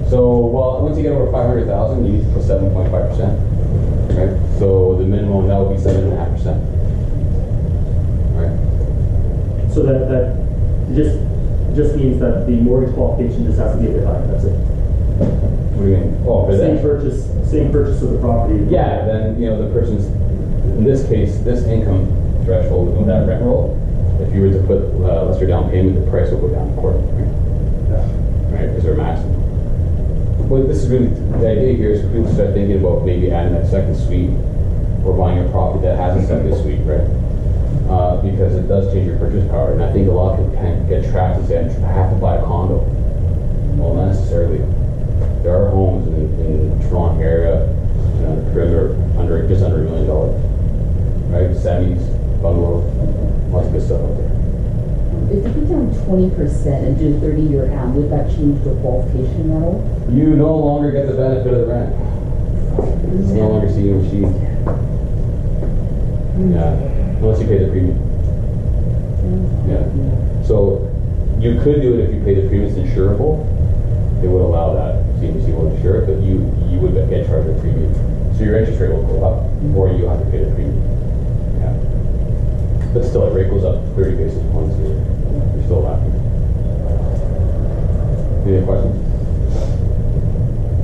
So, well, once you get over 500,000, you need to put 7.5%, right? So the minimum now would be 7.5%, right? So that just means that the mortgage qualification just has to be a bit higher. That's it. What do you mean? Oh, for Same that? same purchase of the property. Yeah, then, the person's, in this case, this income threshold with that rent roll, if you were to put lesser down payment, the price will go down accordingly, right? Is there a maximum? But this is really, the idea here is for people to start thinking about maybe adding that second suite or buying a property that has a second suite, right? Because it does change your purchase power. And I think a lot of people can get trapped and say, I have to buy a condo. Well, not necessarily. There are homes in the Toronto area, the perimeter, just under $1 million, right? Semis, bungalows, lots of good stuff out there. If you put down 20% and do 30-year AM, would that change the qualification at all? You no longer get the benefit of the rent. It's no longer seeing machine. Yeah, unless you pay the premium. Yeah. So you could do it if you pay the premium. It's insurable. They would allow that. CMC will insure it, but you would get charged a premium. So your interest rate will go up, or you have to pay the premium. Yeah. But still, the rate goes up 30 basis points. You're still laughing. Any other questions?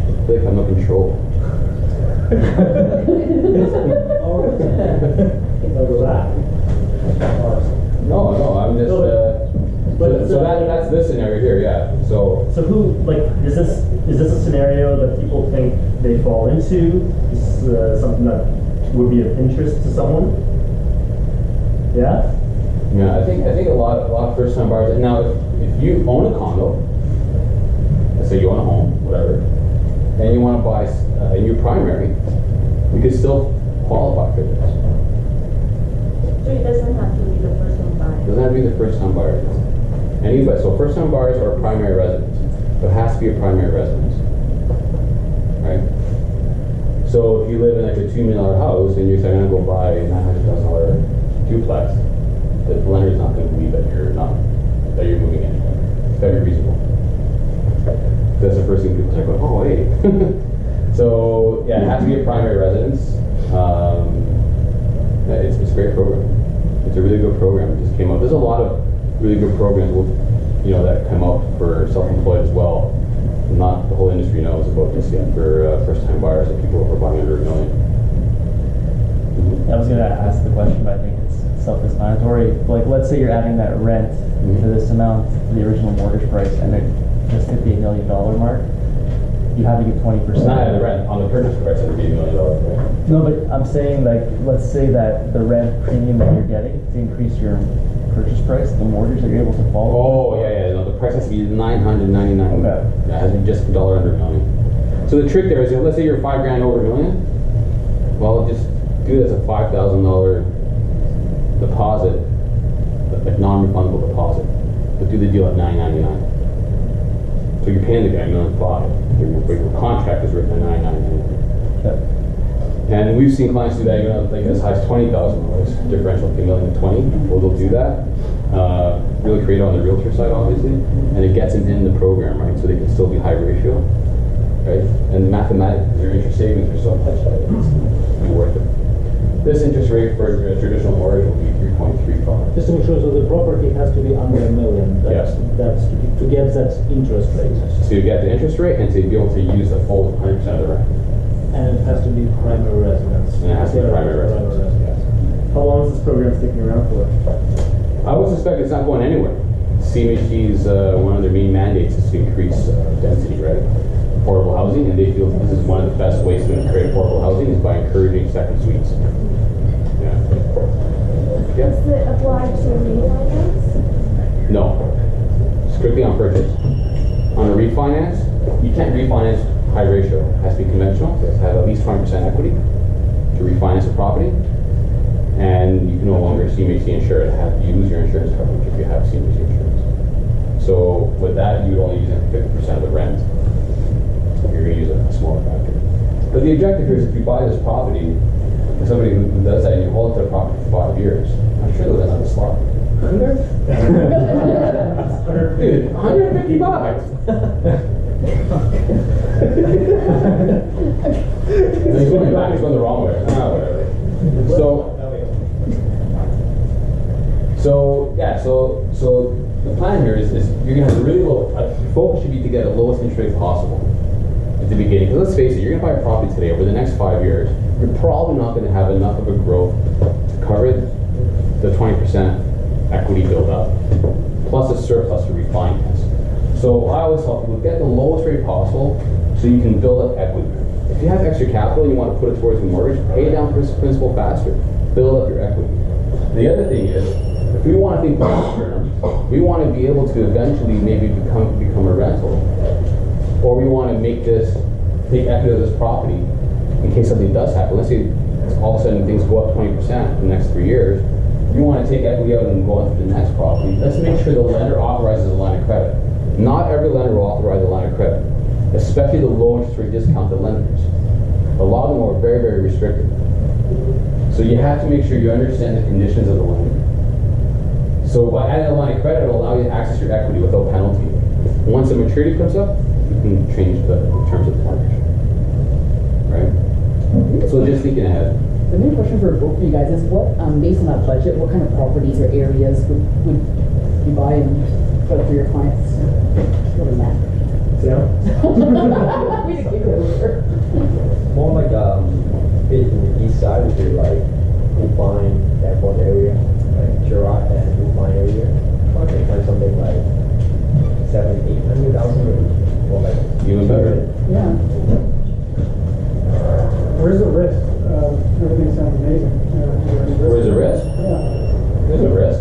I feel like I'm no control. I'll go back. No, I'm just. So that's this scenario here, yeah. So who, is this a scenario that people think they fall into? Is this something that would be of interest to someone? Yeah? yeah, I think a lot of first time buyers. Now, if you own a condo, let's say you own a home, whatever, and you want to buy and you're primary, you could still qualify for this. So it doesn't have to be the first one buyer. It doesn't have to be the first time buyer. Anybody, so first time buyers are primary residents. So it has to be a primary residence, right? So if you live in like a $2 million house and you're saying I'm going to go buy a $900,000 duplex, the lender's not going to believe that you're moving in. It's very reasonable. That's the first thing people say, oh hey. So yeah, it has to be a primary residence. It's a great program. It's a really good program. It just came up. There's a lot of really good programs, that come up for self-employed as well. not the whole industry knows about this yet for first-time buyers and people who are buying under $1 million. I was gonna ask the question, but I think it's self-explanatory. Like, let's say you're adding that rent to this amount to the original mortgage price, and it just hit the $1 million mark. You have to give 20%. It's not at the rent, on the purchase price, it would be $1 million, right? No, but I'm saying, like, let's say that the rent premium that you're getting to increase your purchase price, the mortgage that you're able to follow. Oh, yeah, no, the price has to be $999. Okay. Yeah, it has to be just $1 under $1 million. So the trick there is, let's say you're $5,000 over $1 million, well, just do it as a $5,000 deposit, like non-refundable deposit, but do the deal at $999. So you're paying the guy $1,500,000, but your contract is written at $999. Okay. And we've seen clients do that, even like as high as $20,000 differential, like $1,020,000. Well, they'll do that. Really create on the realtor side, obviously, and it gets them in the program, right? So they can still be high ratio, right? And mathematically, their interest savings are so much that it's worth it. This interest rate for a traditional mortgage will be 3.35. Just to make sure, so the property has to be under $1 million. Yes. That's to get that interest rate. So you get the interest rate and to be able to use the full 100% of the rent. And it has to be primary residence. And it has to be primary residence. How long is this program sticking around for? I would suspect it's not going anywhere. CMHC's one of their main mandates is to increase density, right? Affordable housing, and they feel this is one of the best ways to create affordable housing is by encouraging second suites. Yeah. Does it apply to refinance? No. Strictly on purchase. On a refinance, you can't refinance high ratio. It has to be conventional. It has to have at least 20% equity to refinance a property. And you can no longer CMHC insure it. You lose your insurance coverage if you have CMHC insurance. So with that, you would only use 50% of the rent. You're going to use a smaller factor. But the objective here is if you buy this property, and somebody who does that, and you hold it to the property for 5 years, I'm sure there's another slot. 100? Dude, $150. He's going back, he's going the wrong way. Whatever. So the plan here is you're going to have a really low, your focus should be to get the lowest interest rate possible at the beginning. Because let's face it, you're going to buy a property today, over the next 5 years, you're probably not going to have enough of a growth to cover the 20% equity build up, plus a surplus to refinance. So I always tell people, get the lowest rate possible so you can build up equity. If you have extra capital and you want to put it towards the mortgage, pay down principal faster, build up your equity. The other thing is, if we want to think long term, we want to be able to eventually maybe become a rental, or we want to take equity of this property in case something does happen. Let's say all of a sudden things go up 20% in the next 3 years. You want to take equity out and go on to the next property. Let's make sure the lender authorizes a line of credit. Not every lender will authorize a line of credit, especially the low interest rate discounted lenders. A lot of them are very, very restricted. So you have to make sure you understand the conditions of the lender. So by adding a line of credit, it'll allow you to access your equity without penalty. Once the maturity comes up, you can change the terms of the mortgage. Right? So just thinking ahead. The main question for both of you guys is what, based on that budget, what kind of properties or areas would you buy and put for your clients? What a map. Yeah. We just give it over. More like bit in the east side would be like Woodbine, airport area, like Girard and Woodbine area. Okay, find something like 700,000-800,000 or like Even better. Yeah. Where's the risk? Everything sounds amazing. Where's the risk? Yeah. There's a risk.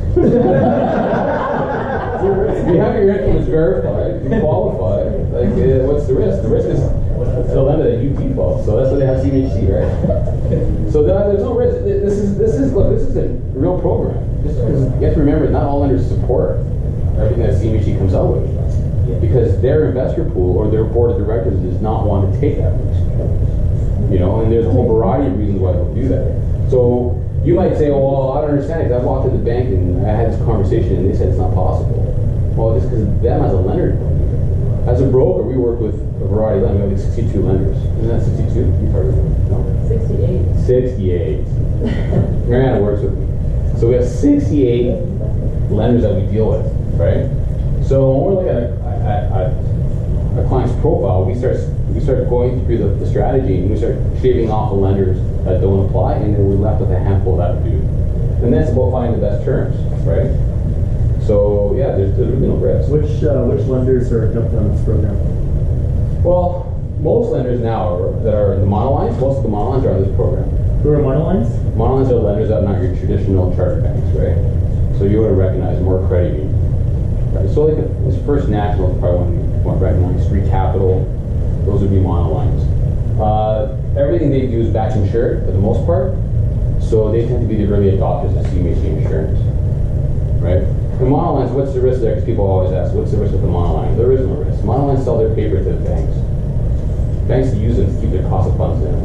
You have your income verified, you qualify. Like, what's the risk? The risk is the lender that you default. So that's why they have CMHC, right? So there's no risk. This is a real program. Just because you have to remember, not all lenders support everything that CMHC comes out with, because their investor pool or their board of directors does not want to take that risk. You know, and there's a whole variety of reasons why they'll do that. So you might say, oh, well, I don't understand because I walked to the bank and I had this conversation and they said it's not possible. Well, just because them as a lender. As a broker, we work with a variety of lenders. We have like 62 lenders. Isn't that 62? You've heard of it? No? 68. 68. Mariana works with me. So we have 68 lenders that we deal with, right? So when we're looking at a client's profile, we start going through the strategy, and we start shaving off the lenders that don't apply, and then we're left with a handful that do. And that's about finding the best terms, right? So yeah, there's really no risk. Which lenders are jumping on this program? Well, most lenders now that are in the monolines, most of the monolines are on this program. Who are monolines? Monolines are lenders that are not your traditional chartered banks, right? So you would recognize more credit union. Right? So like this First National is probably one you want to recognize. Free Capital, those would be monolines. Everything they do is batch insured for the most part, so they tend to be the early adopters of CMHC insurance, right? The monolines, what's the risk there? Because people always ask, what's the risk with the monoline? There is no risk. Monolines sell their paper to the banks. Banks use them to keep their cost of funds down.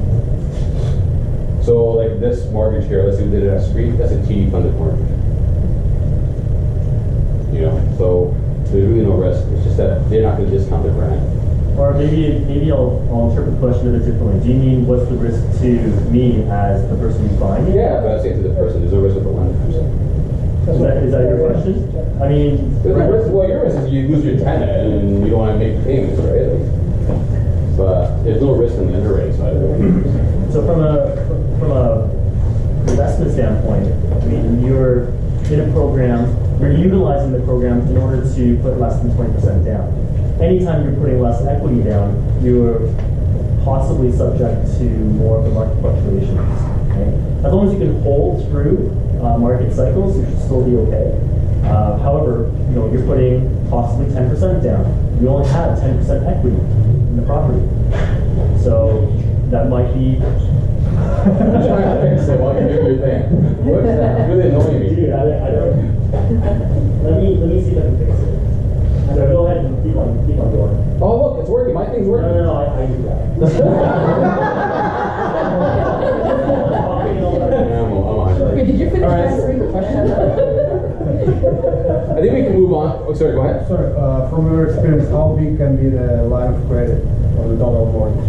So like this mortgage here, let's say we did it at street, that's a TD funded mortgage. You know, so there's really no risk. It's just that they're not going to discount their brand. Or maybe I'll interpret the question a bit differently. Do you mean what's the risk to me as the person who's buying it? Yeah, but I say to the person, there's no risk with the lender. Is that your question? I mean, well, your risk is you lose your tenant and you don't want to make payments, right? But there's no risk on the underwriting side of it. so from a investment standpoint, I mean, you're in a program, you're utilizing the program in order to put less than 20% down. Anytime you're putting less equity down, you're possibly subject to more of the market fluctuations. Okay? As long as you can hold through market cycles, you should still be okay. However, you know, you're putting possibly 10% down. You only have 10% equity in the property. So that might be. I'm trying to fix it while you're doing your thing. What's that? Really annoying me. Dude, I don't. Let me see if I can fix it. So go ahead and keep on going. Oh look, it's working. My thing's working. No, I do that. Okay, did you finish answering the question? I think we can move on. Oh, sorry, go ahead. Sorry, from your experience, how big can be the line of credit on the dollar mortgage?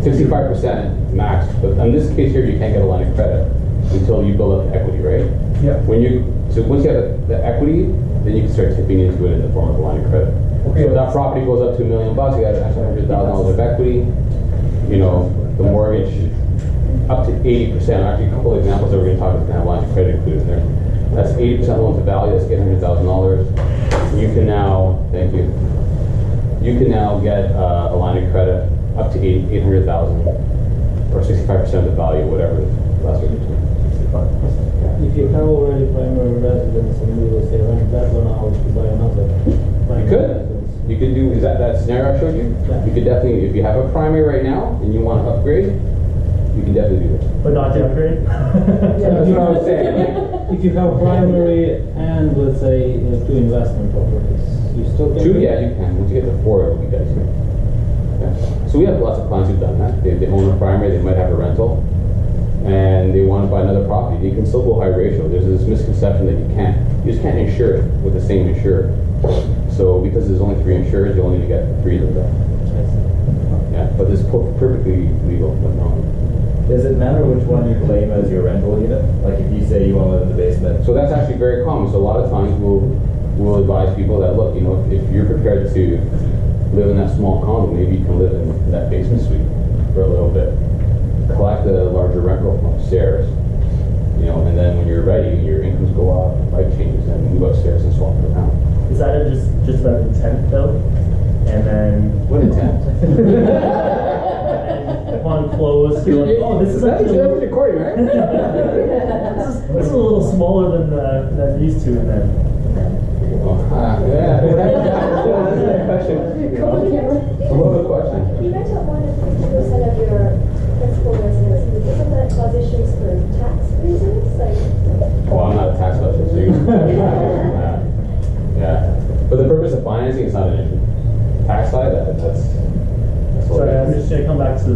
65% max, but in this case here, you can't get a line of credit until you build up the equity, right? Yeah. So once you have the equity, then you can start tipping into it in the form of a line of credit. Okay. So if that property goes up to $1 million, you got an extra $100,000 of equity. You know, the mortgage up to 80%. Actually, a couple of examples that we're going to talk about have lines of credit included in there. That's 80% loan to value. That's $800,000. You can now, thank you. You can now get a line of credit up to $800,000 or 65% of the value, whatever last week. If you have already primary residence and real estate, rent that one out to buy another. You could. You could do, is that scenario I showed you? Yeah. You could definitely, if you have a primary right now and you want to upgrade, you can definitely do it. But not to upgrade? That's what I was saying. If you have primary and let's say 2 investment properties, you still can. 2, yeah, you can. Once you get to 4, it'll be better. Yeah. So we have lots of clients who've done that. They own a primary, they might have a rental, and they want to buy another property. You can still go high ratio. There's this misconception that you just can't insure it with the same insurer. So because there's only 3 insurers, you only get 3 of them. Yeah, but it's perfectly legal, but no. Does it matter which one you claim as your rental unit? Like if you say you want to live in the basement? So that's actually very common. So a lot of times we'll advise people that, look, you know, if you're prepared to live in that small condo, maybe you can live in that basement suite for a little bit. Collect a larger rent roll from upstairs, you know, and then when you're ready, your incomes go up, life changes, and move upstairs and swap it around. Is that just about intent though? And then What intent? upon close, you're like, oh, this is actually recording, right? this is a little smaller than I'm used to, and then. Yeah. I love the question. You rent out more than 50% of your principal residence. Isn't that cause issues for tax reasons? Well, I'm not a tax specialist, so you yeah. For the purpose of financing, it's not an issue. Tax side, that's Sorry, I'm just going to come back to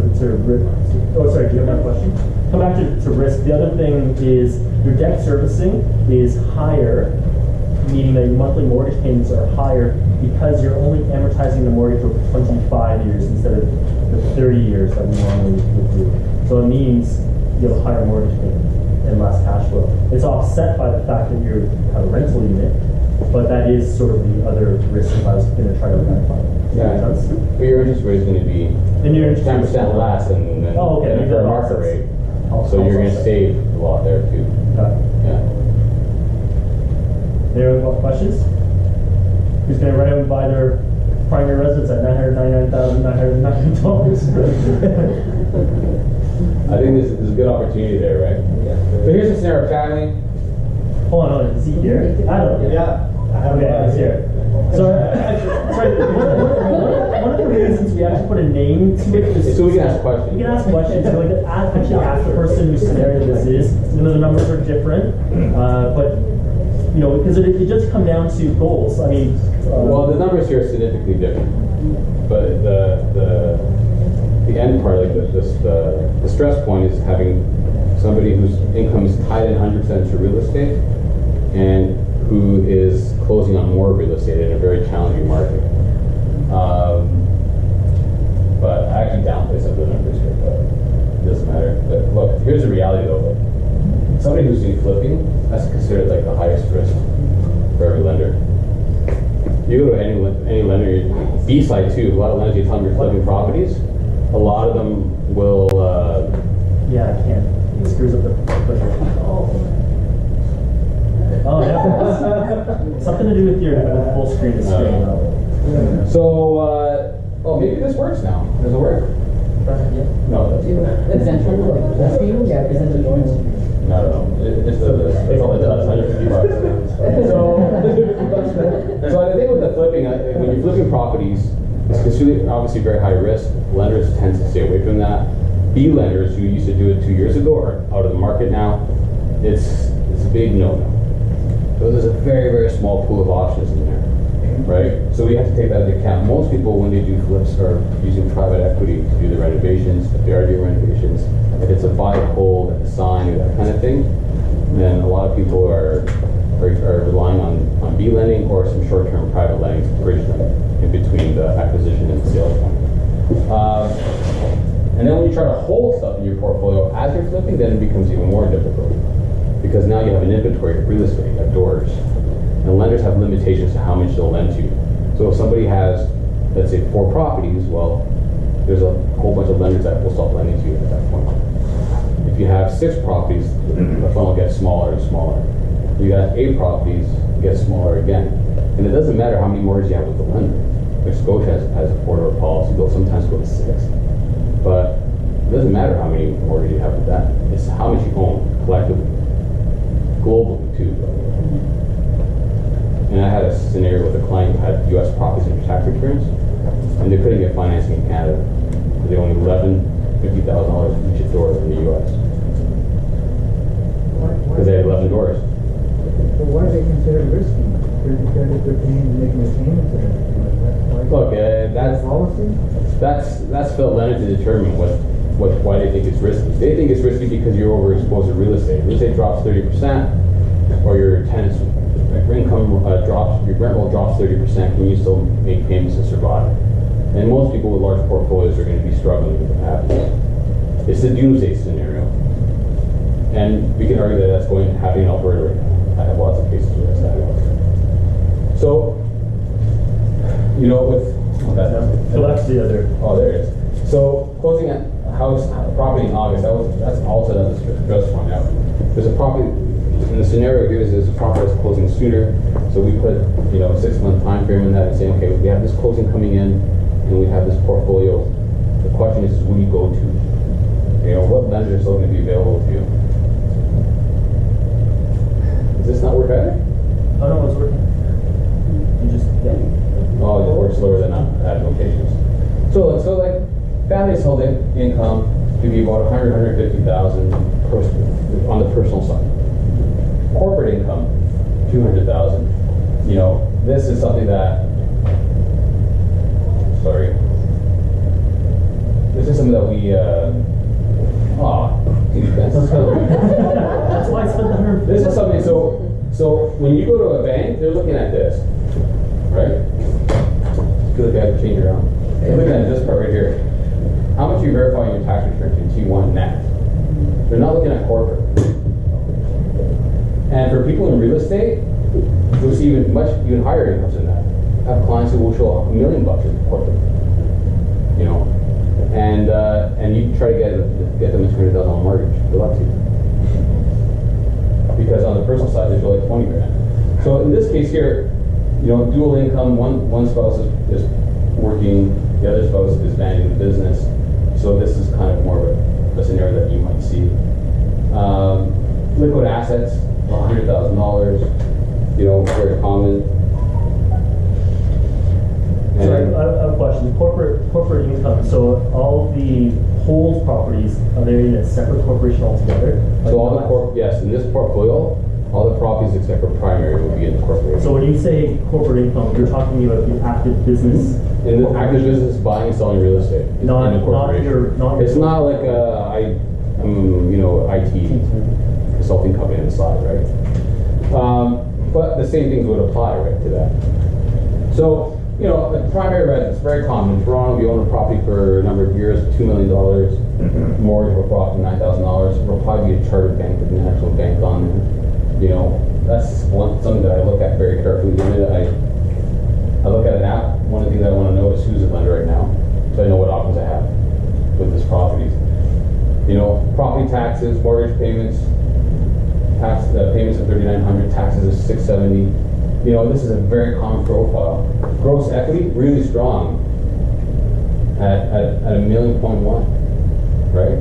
oh, sorry, do you have another question? Come back to risk. The other thing is your debt servicing is higher, meaning that your monthly mortgage payments are higher because you're only amortizing the mortgage over 25 years instead of the 30 years that we normally would do. So it means you have a higher mortgage payment and less cash flow. It's offset by the fact that you have a rental unit, But that is sort of the other risk if I was going to try to identify. Yeah, but your interest rate is going to be And your interest 10% less than Oh, okay. than a fair market rate. I'll- So I'll you're going to offset. save a lot there too. Okay. Yeah. Any other questions? Who's going to rent out and buy their primary residence at $999,990? I think this is a good opportunity there, right? Yeah. But here's a scenario: family. Hold on, is he here? I don't know. Yeah. I have Okay, he's here. So, sorry, one of the reasons we actually put a name to it is So we can ask questions. You can ask questions. So like, actually ask the person whose scenario this is. You know, the numbers are different, but you know, because it does come down to goals. I mean, Well, the numbers here are significantly different, but the end part, like the stress point, is having somebody whose income is tied in 100% to real estate, and who is closing on more real estate in a very challenging market. But I actually downplay some of the numbers here, but it doesn't matter. But look, here's the reality though. Like, somebody who's doing flipping, that's considered like the highest risk for every lender. You go to any lender, B-side too, a lot of lenders, you tell them you're flipping properties, a lot of them will, yeah, I can't. It screws up the. Oh, yeah. Something to do with your full screen is screen level. so, oh, maybe this works now. Does it work? No, it doesn't. Residential, like, that's for you, yeah, residential. No, it's only $150. So the thing with the flipping, when you're flipping properties, it's really obviously very high risk. Lenders tend to stay away from that. B lenders who used to do it 2 years ago are out of the market now. It's a big no-no. So there's a very, very small pool of options in there, right? So we have to take that into account. Most people, when they do flips, are using private equity to do the renovations. If they are doing renovations, if it's a buy, hold, a sign, or that kind of thing, then a lot of people are relying on B lending or some short-term private lending to bridge them in between the acquisition and the sales point. And then when you try to hold stuff in your portfolio as you're flipping, then it becomes even more difficult. Because now you have an inventory of real estate, you have doors. And lenders have limitations to how much they'll lend to you. So if somebody has, let's say, 4 properties, well, there's a whole bunch of lenders that will stop lending to you at that point. If you have 6 properties, the funnel gets smaller and smaller. You got 8 properties, it gets smaller again. And it doesn't matter how many mortgages you have with the lender. Like Scotia has a 4-door policy, they'll sometimes go to 6. But it doesn't matter how many mortgages you have with that. It's how much you own collectively. Globally too. And I had a scenario with a client who had U.S. properties in tax returns, and they couldn't get financing in Canada. They only $50,000 each door in the U.S. Because they had 11 doors. But why are they considered risky? Because if they're paying and making the payments and everything like that. Look, that's for the lender to determine why they think it's risky. They think it's risky because you're overexposed to real estate. Real estate drops 30%, or your tenants' income drops, your rent roll drops 30%. Can you still make payments and survive? And most people with large portfolios are going to be struggling with what happens. It's the doomsday scenario, and we can argue that that's happening in Alberta right now. I have lots of cases where that's happening. So, you know, So that's the other. Oh, there it is. So closing a house property in August, that's also another stress point out. There's a property in the scenario here. There's a property that's closing sooner, so we put a 6-month time frame in that and saying, okay, we have this closing coming in, and we have this portfolio. The question is who do you go to? What lenders are still going to be available to you? Does this not work either? Oh no, it's working. You just Oh, it works slower than at locations. So like families hold income to be about 150,000 on the personal side. Corporate income, 200,000. This is something that. Sorry. This is something that we. That's why I spent the 100. This is something. So when you go to a bank, they're looking at this, right? I feel like I have to change around. They're looking at this part right here. How much you verify your tax return to T1 net? They're not looking at corporate. And for people in real estate, you'll see even higher incomes than that. I have clients who will show $1 million in corporate, you know, and you try to get them a $200,000 mortgage. Good luck to you. Because on the personal side, they show like 20 grand. So in this case here, you know, dual income, one spouse is working, the other spouse is managing the business. So this is kind of more of a scenario that you might see. Liquid assets, $100,000, you know, very common. So I have a question. Corporate income. So all the whole properties are they in a separate corporation altogether? Like so all the yes, in this portfolio, all the properties except for primary will be in the corporation. So when you say corporate income, you're talking about the active business. In the active business, buying and selling real estate. Not it's not like you know, IT consulting company on the side, right? But the same things would apply, right, to that. So, you know, the primary residence, very common. In Toronto, if you own a property for a number of years, $2 million, mortgage will profit $9,000. Will probably be a chartered bank with the National Bank on there. You know, that's something that I look at very carefully. The minute I look at an app, one of the things I want to know is who's the lender right now, so I know what options I have with this property. You know, property taxes, mortgage payments, payments of $3,900, taxes of $670. You know, this is a very common profile. Gross equity, really strong at $1.1 million, right?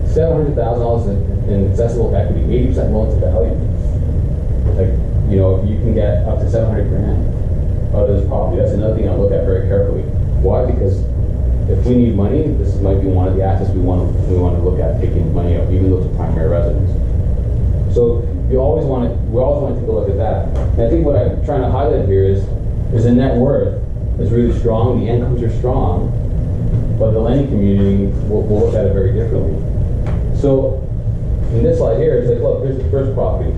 $700,000 in accessible equity, 80% loan to value. Like, you know, you can get up to 700 grand out of this property. That's another thing I look at very carefully. Why? Because if we need money, this might be one of the assets we want to look at taking money out, even though it's a primary residence. So we always want to take a look at that. And I think what I'm trying to highlight here is the net worth is really strong, the incomes are strong, but the lending community will look at it very differently. So in this slide here, it's like, look, here's the first property.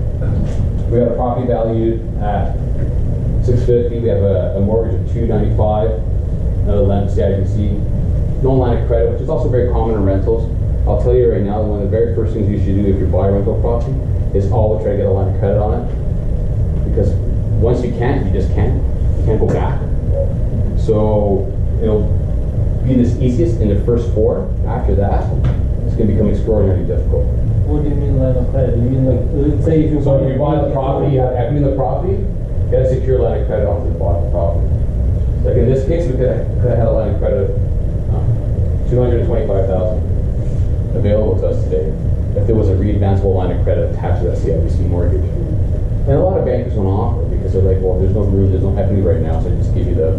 We have a property valued at $650. We have a mortgage of $295. Another lend CIBC. No line of credit, which is also very common in rentals. I'll tell you right now, one of the very first things you should do if you buy a rental property is always try to get a line of credit on it. Because once you can't, you just can't. You can't go back. So it'll be the easiest in the first 4. After that, it's going to become extraordinarily difficult. What do you mean line of credit? Do you mean like, let's say if you buy the property, you have equity in the property, you got a secure line of credit onto the property. Like in this case, we could have had a line of credit of $225,000 available to us today if there was a re-advanceable line of credit attached to that CIBC mortgage. And a lot of bankers won't offer because they're like, well, there's no room, there's no equity right now, so I just give you the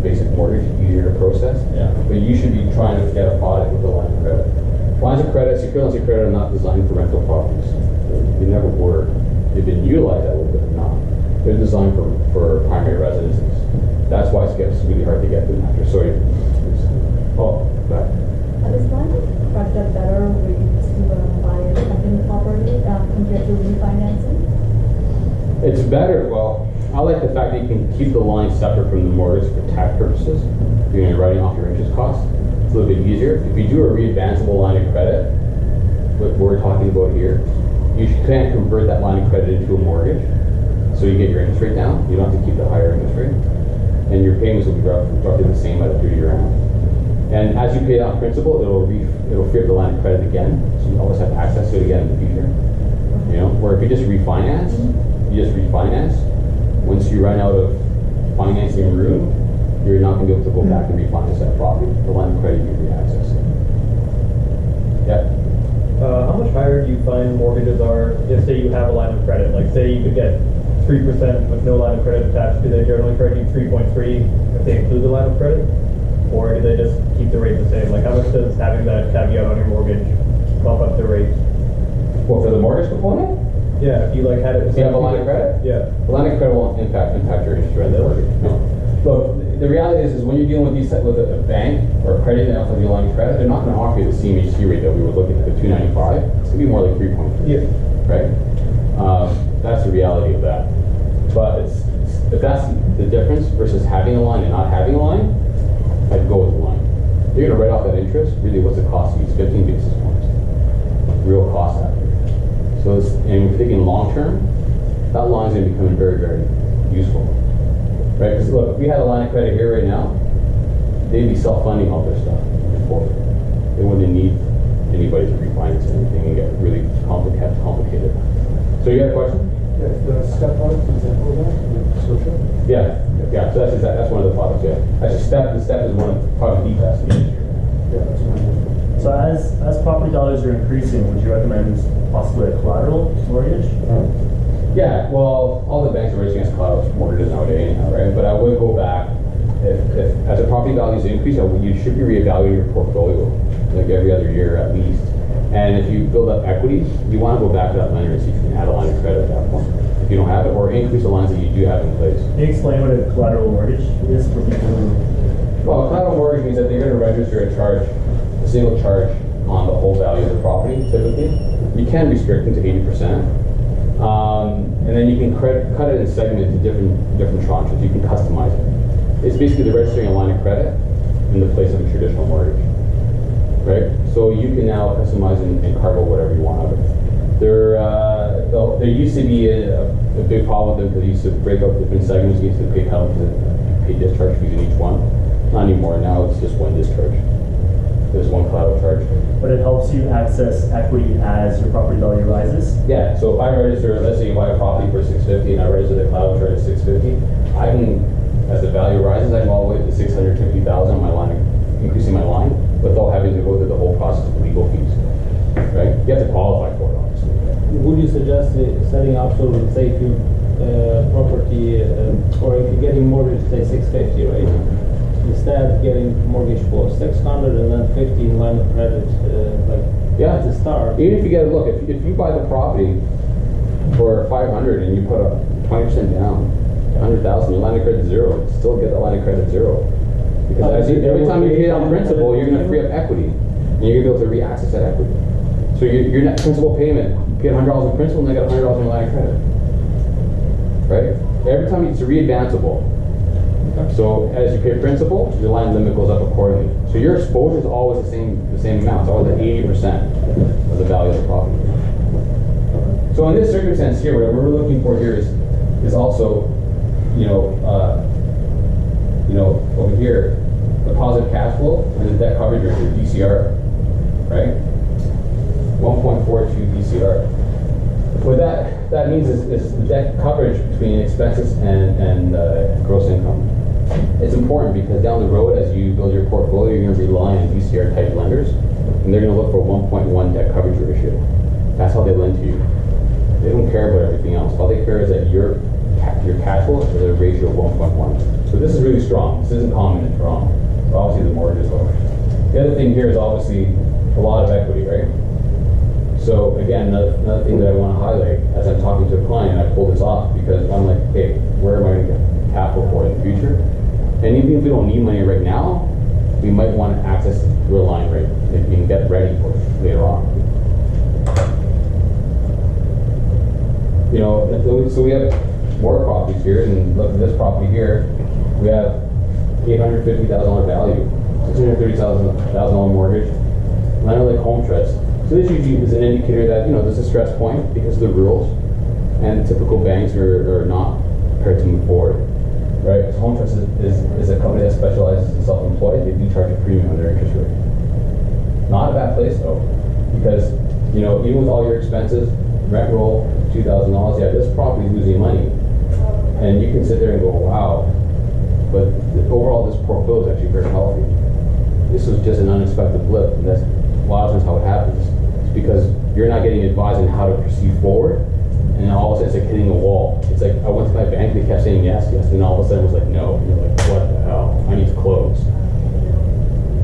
basic mortgage, easier to process. Yeah. But you should be trying to get a product with a line of credit. Lines of credit, secure lines of credit are not designed for rental properties. They never were. They've been utilized that way, but they're not. They're designed for primary residences. That's why it gets really hard to get them after. Sorry. Oh, back. Is line of credit better ways to buy a second property compared to refinancing? It's better. Well, I like the fact that you can keep the line separate from the mortgage for tax purposes. You're writing off your interest costs. It's a little bit easier. If you do a re-advanceable line of credit, what we're talking about here, you can't convert that line of credit into a mortgage. So you get your interest rate down. You don't have to keep the higher interest rate. And your payments will be roughly the same at a 3-year end. And as you pay down principal, it'll free up the line of credit again, so you always have access to it again in the future. You know, where if you just refinance, once you run out of financing room, you're not going to be able to go back and refinance that property. The line of credit you can reaccess it. Yeah. How much higher do you find mortgages are if, say, you have a line of credit? Like, say you could get 3% with no line of credit attached. Do they generally charge you 3.3 if they include the line of credit? Or do they just keep the rate the same? Like, how much does having that caveat on your mortgage bump up the rate? Well, for the mortgage component? Yeah, if you like had it. If you have a line of credit? Yeah. The line of credit won't impact your interest rate. No. Look, the reality is when you're dealing with a bank or a credit union for your line of credit, they're not going to offer you the CMHC rate that we were looking at, the 295. It's going to be more like 3.3. Yeah. Right? That's the reality of that. But if that's the difference versus having a line and not having a line, I'd go with the line. You're going to write off that interest. Really, what's it cost you? It's 15 basis points. Real cost after. So, and if you're thinking long term, that line's going to be becoming very, very useful, right? Because look, if we had a line of credit here right now, they'd be self-funding all their stuff before. They wouldn't need anybody to refinance anything and get really complicated. So you got a question? Yes, the step products, example of that, with social? Yeah. So that's one of the products. Yeah. Actually, the step is one of probably the best in the industry. Yeah, that's what I mean. So as property values are increasing, would you recommend possibly a collateral mortgage? Yeah, well, all the banks are raising us collateral mortgages nowadays anyhow, right? But I would go back, if as the property values increase, you should be reevaluating your portfolio, like every other year at least. And if you build up equity, you want to go back to that lender and see if you can add a line of credit at that point. If you don't have it, or increase the lines that you do have in place. Can you explain what a collateral mortgage is for people who... Well, a collateral mortgage means that they're going to register a single charge on the whole value of the property, typically. You can restrict it to 80%. And then you can cut it and segment it to different tranches. You can customize it. It's basically registering a line of credit in the place of a traditional mortgage, right? So you can now customize and carve out whatever you want out of it. There used to be a big problem with them because they used to break up different segments. You used to pay penalties and pay discharge fees in each one. Not anymore. Now it's just one discharge. There's one collateral charge. But it helps you access equity as your property value rises? Yeah, so if I register, let's say you buy a property for $650 and I register the collateral charge at $650, I can, as the value rises, I can all the way to $650,000 on my line, increasing my line, without having to go through the whole process of legal fees, right? You have to qualify for it, obviously. Would you suggest setting up so that say if you property or if you're getting mortgage say 650, right? Instead of getting mortgage for 600 and then 50 in line of credit, at the start. Even if you get a look, if you buy the property for 500 and you put a 20% down, 100,000, your line of credit is zero. You still get the line of credit zero. Because every time you pay on principal, you're going to free up equity, and you're going to be able to re-access that equity. So your net principal payment, you paid $100 in principal, and they got $100 in your line of credit, right? Every time it's re-advanceable. So as you pay principal, your line limit goes up accordingly. So your exposure is always the same amount. It's always at 80% of the value of the property. So in this circumstance here, what we're looking for here is also, over here, the positive cash flow and the debt coverage ratio, DCR, right? 1.42 DCR. What that means is the debt coverage between expenses and gross income. It's important because down the road, as you build your portfolio, you're going to rely on DCR type lenders, and they're going to look for 1.1 debt coverage ratio. That's how they lend to you. They don't care about everything else. All they care is that your cash flow is a ratio of 1.1. So this is really strong. This isn't common in Toronto. Obviously, the mortgage is lower. The other thing here is obviously a lot of equity, right? So again, another thing that I want to highlight as I'm talking to a client, I pull this off because I'm like, okay, where am I going to get capital for in the future? And even if we don't need money right now, we might want to access through a line rate and we can get ready for it later on. So we have more properties here, and look at this property here. We have $850,000 value, $630,000 mortgage, lender like Home Trust. So this usually is an indicator that there's a stress point because of the rules, and typical banks are not prepared to move forward. Right? So Home Trust is a company that specializes in self-employed. They do charge a premium on their interest rate. Not a bad place though, because even with all your expenses, rent roll, $2,000, yeah, this property is losing money, and you can sit there and go, wow. But overall, this portfolio is actually very healthy. This was just an unexpected blip, and that's a lot of times how it happens. It's because you're not getting advised on how to proceed forward, and all of a sudden it's like hitting a wall. It's like I went to my bank, they kept saying yes, and all of a sudden it was like no. And you're like, what the hell? I need to close.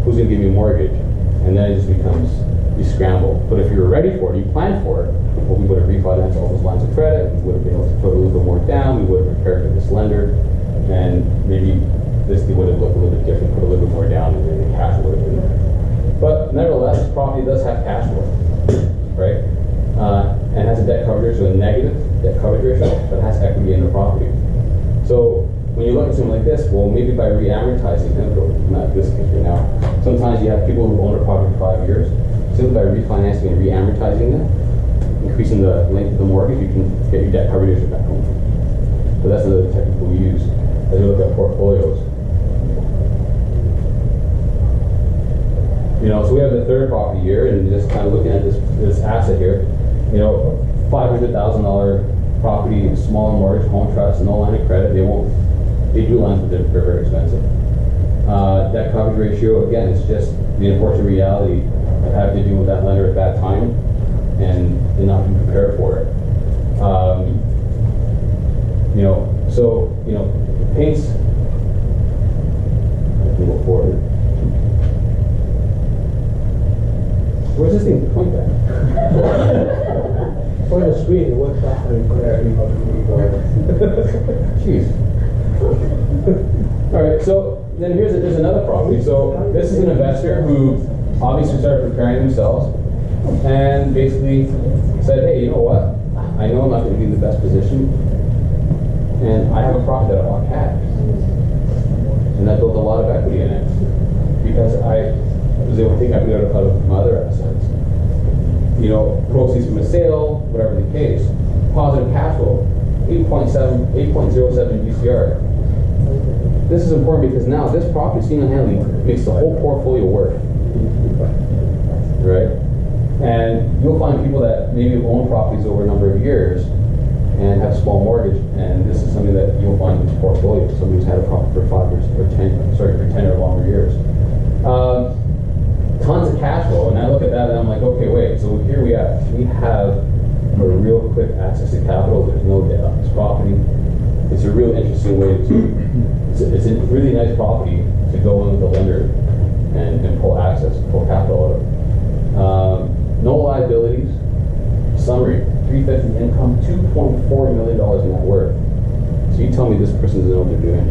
Who's gonna give me a mortgage? And then it just becomes you scramble. But if you were ready for it, you planned for it, well, we would have refinanced all those lines of credit. We would have been able to put a little bit more down. We would have prepared for this lender, and maybe this would have looked a little bit different. Put a little bit more down, and then the cash would have been there. But nevertheless, this property does have cash flow, right? And has a debt coverage ratio, so a negative debt coverage ratio, but has equity in the property. So when you look at something like this, well, maybe by re-amortizing, not this case right now, sometimes you have people who own a property for 5 years. Simply by refinancing and re-amortizing them, increasing the length of the mortgage, you can get your debt coverage ratio back home. But that's another technique we use as we look at portfolios. You know, so we have the third property here, and just kind of looking at this asset here. You know, $500,000 property, smaller mortgage, home trust, no line of credit. They do lines, but they're very expensive. Debt coverage ratio, again, it's just the unfortunate reality of having to deal with that lender at that time and not being prepared for it. You know, so, you know, paints, I can go forward. Where's this thing point at? On the screen, what's that? Jeez. All right, so then there's another property. So this is an investor who obviously started preparing themselves and basically said, hey, you know what? I know I'm not going to be in the best position, and I have a property that I want cash. And I built a lot of equity in it because I was able to take equity out of my other assets. You know, proceeds from a sale, whatever the case. Positive cash flow, 8.07 BCR. This is important because now this property, single handling, makes the whole portfolio work. Right? And you'll find people that maybe own properties over a number of years and have a small mortgage, and this is something that you'll find in this portfolio. Somebody who's had a property for 5 years, or 10 or longer years. Tons of cash flow, and I look at that and I'm like, okay, wait, so here we have a real quick access to capital. There's no debt on this property. It's a real interesting way to, it's a really nice property to go in with the lender and pull capital out of. No liabilities. Summary, 350 income, $2.4 million in net worth. So you tell me this person doesn't know what they're doing.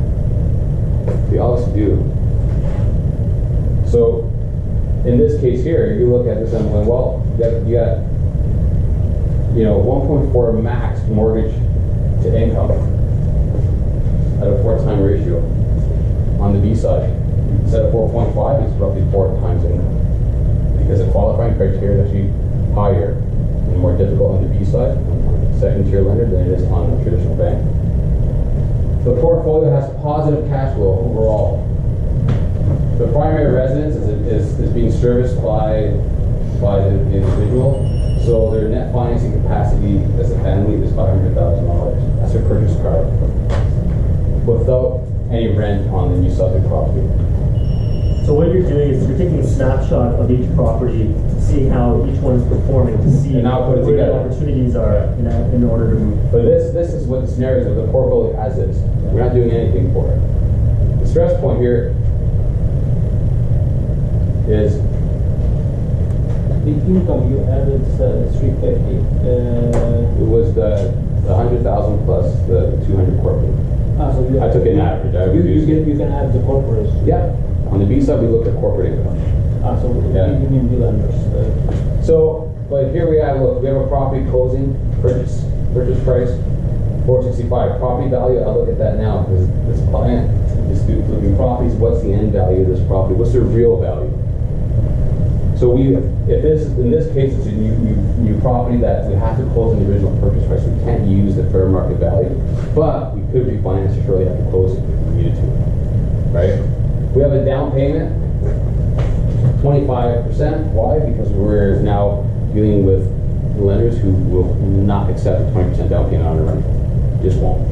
They obviously do. So in this case here, you look at this and I'm going, well, you got 1.4 max mortgage to income at a 4-time ratio on the B side. Instead of 4.5, it's roughly 4 times income. Because the qualifying criteria is actually higher and more difficult on the B side, second tier lender, than it is on a traditional bank. The portfolio has positive cash flow overall. The primary residence is being serviced by the individual, so their net financing capacity as a family is $500,000. That's their purchase price, without any rent on the new subject property. So what you're doing is you're taking a snapshot of each property, seeing how each one is performing, to see And now put it where the together. opportunities are in order to move. But this is what the scenario is of the portfolio as is. We're not doing anything for it. The stress point here is The income you added 350. it was the 100,000 plus the 200 corporate. So I took an average. I reduced it. you can add the corporate. Yeah. On the B side, we looked at corporate income. So Yeah. you mean the lenders. So, but here we have, look, we have a property closing, purchase price, 465. Property value, I look at that now because this client is looking properties. What's the end value of this property? What's their real value? So in this case, it's a new property that we have to close in the original purchase price. We can't use the fair market value, but we could refinance it shortly after closing if we needed to, right? We have a down payment, 25%. Why? Because we're now dealing with lenders who will not accept a 20% down payment on a rental. Just won't.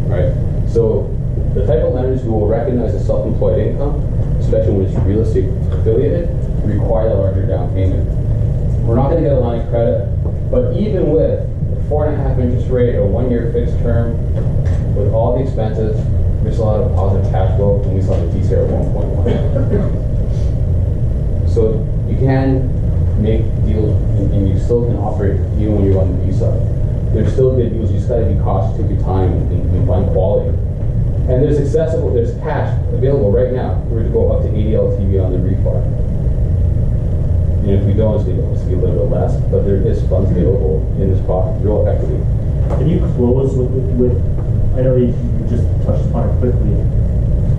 Right? So the type of lenders who will recognize the self-employed income, especially when it's real estate affiliated, require a larger down payment. We're not going to get a line of credit, but even with a 4.5 interest rate, a 1-year fixed term, with all the expenses, we still have a positive cash flow, and we still have a DCR of 1.1. So you can make deals, and you still can operate even when you're on the B side. There's still good deals. You just got to be cautious, take your time, and find quality. And there's cash available right now. We're to go up to 80 LTV on the refi. And if we don't, it's going to be a little bit less, but there is funds available in this property, real equity. Can you close with I know you just touched upon it quickly,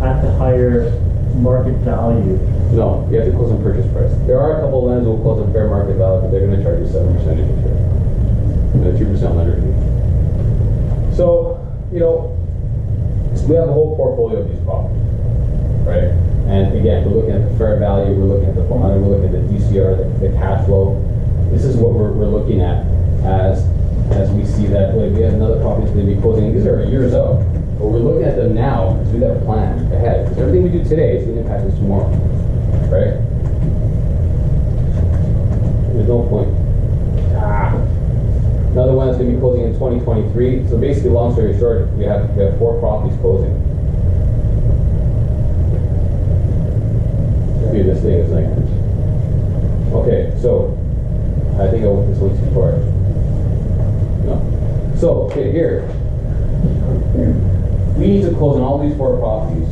at the higher market value? No, you have to close on purchase price. There are a couple of lenders who will close on fair market value, but they're going to charge you 7% interest rate and a 2% lender fee. So, you know, we have a whole portfolio of these properties, right? And again, we're looking at the fair value, we're looking at the bond, we're looking at the DCR, the cash flow. This is what we're looking at as we see that, like, we have another property that's going to be closing. These are years out, but we're looking at them now because we got a plan ahead. Because everything we do today is going to impact us tomorrow, right? There's no point. Another one that's going to be closing in 2023. So basically, long story short, we have 4 properties closing. Dude, this thing is like, okay, so I think I went this one too far. No. So, okay, here. We need to close on all these 4 properties.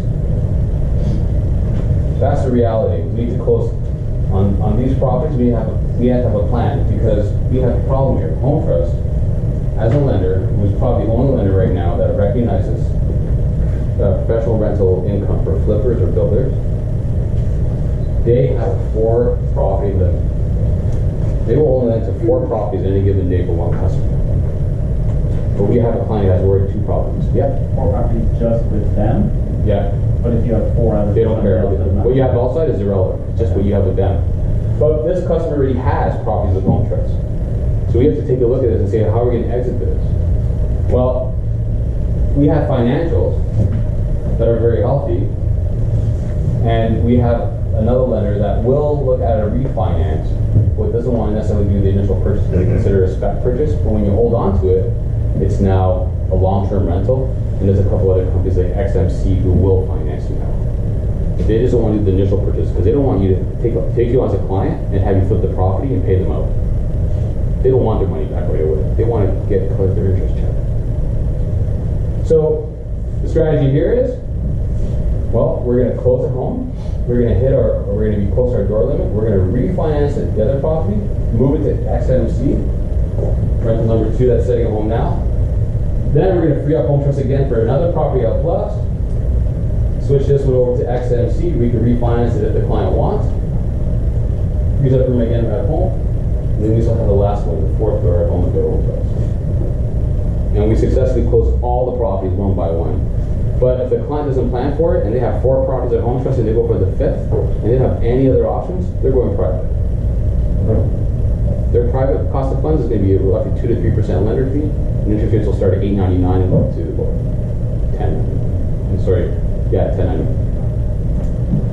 That's the reality. We need to close on these properties. We have to have a plan because we have a problem here. Home Trust, as a lender, who's probably the only lender right now that recognizes professional rental income for flippers or builders, they have a 4 property limit. They will only lend to 4 properties any given day for 1 customer. But we have a client that has already 2 properties. Yeah. 4 properties just with them? Yeah. But if you have 4 others, they don't care. What you have outside is irrelevant. It's just what you have with them. But this customer already has properties with Home Trust. So we have to take a look at this and say, how are we going to exit this? Well, we have financials that are very healthy, and we have another lender that will look at a refinance, but doesn't want to necessarily do the initial purchase because they consider it a spec purchase. But when you hold on to it, it's now a long-term rental, and there's a couple other companies like XMC who will finance you now. They just don't want to do the initial purchase because they don't want you to take you as a client and have you flip the property and pay them out. They don't want their money back right away. They want to collect their interest check. So the strategy here is, well, we're going to close at home. We're going to be close to our door limit. We're going to refinance the other property, move it to XMC, rental number 2 that's sitting at home now. Then we're going to free up Home Trust again for another property out plus. Switch this one over to XMC. We can refinance it if the client wants. Use that room again at home. And then we still have the last one, the 4th door at home with their Home Trust. And we successfully close all the properties one by one. But if the client doesn't plan for it and they have 4 properties at Home Trust and they go for the 5th and they don't have any other options, they're going private. Their private cost of funds is going to be roughly 2 to 3% lender fee, and interest rates will start at 8.99 and go up to 10.99.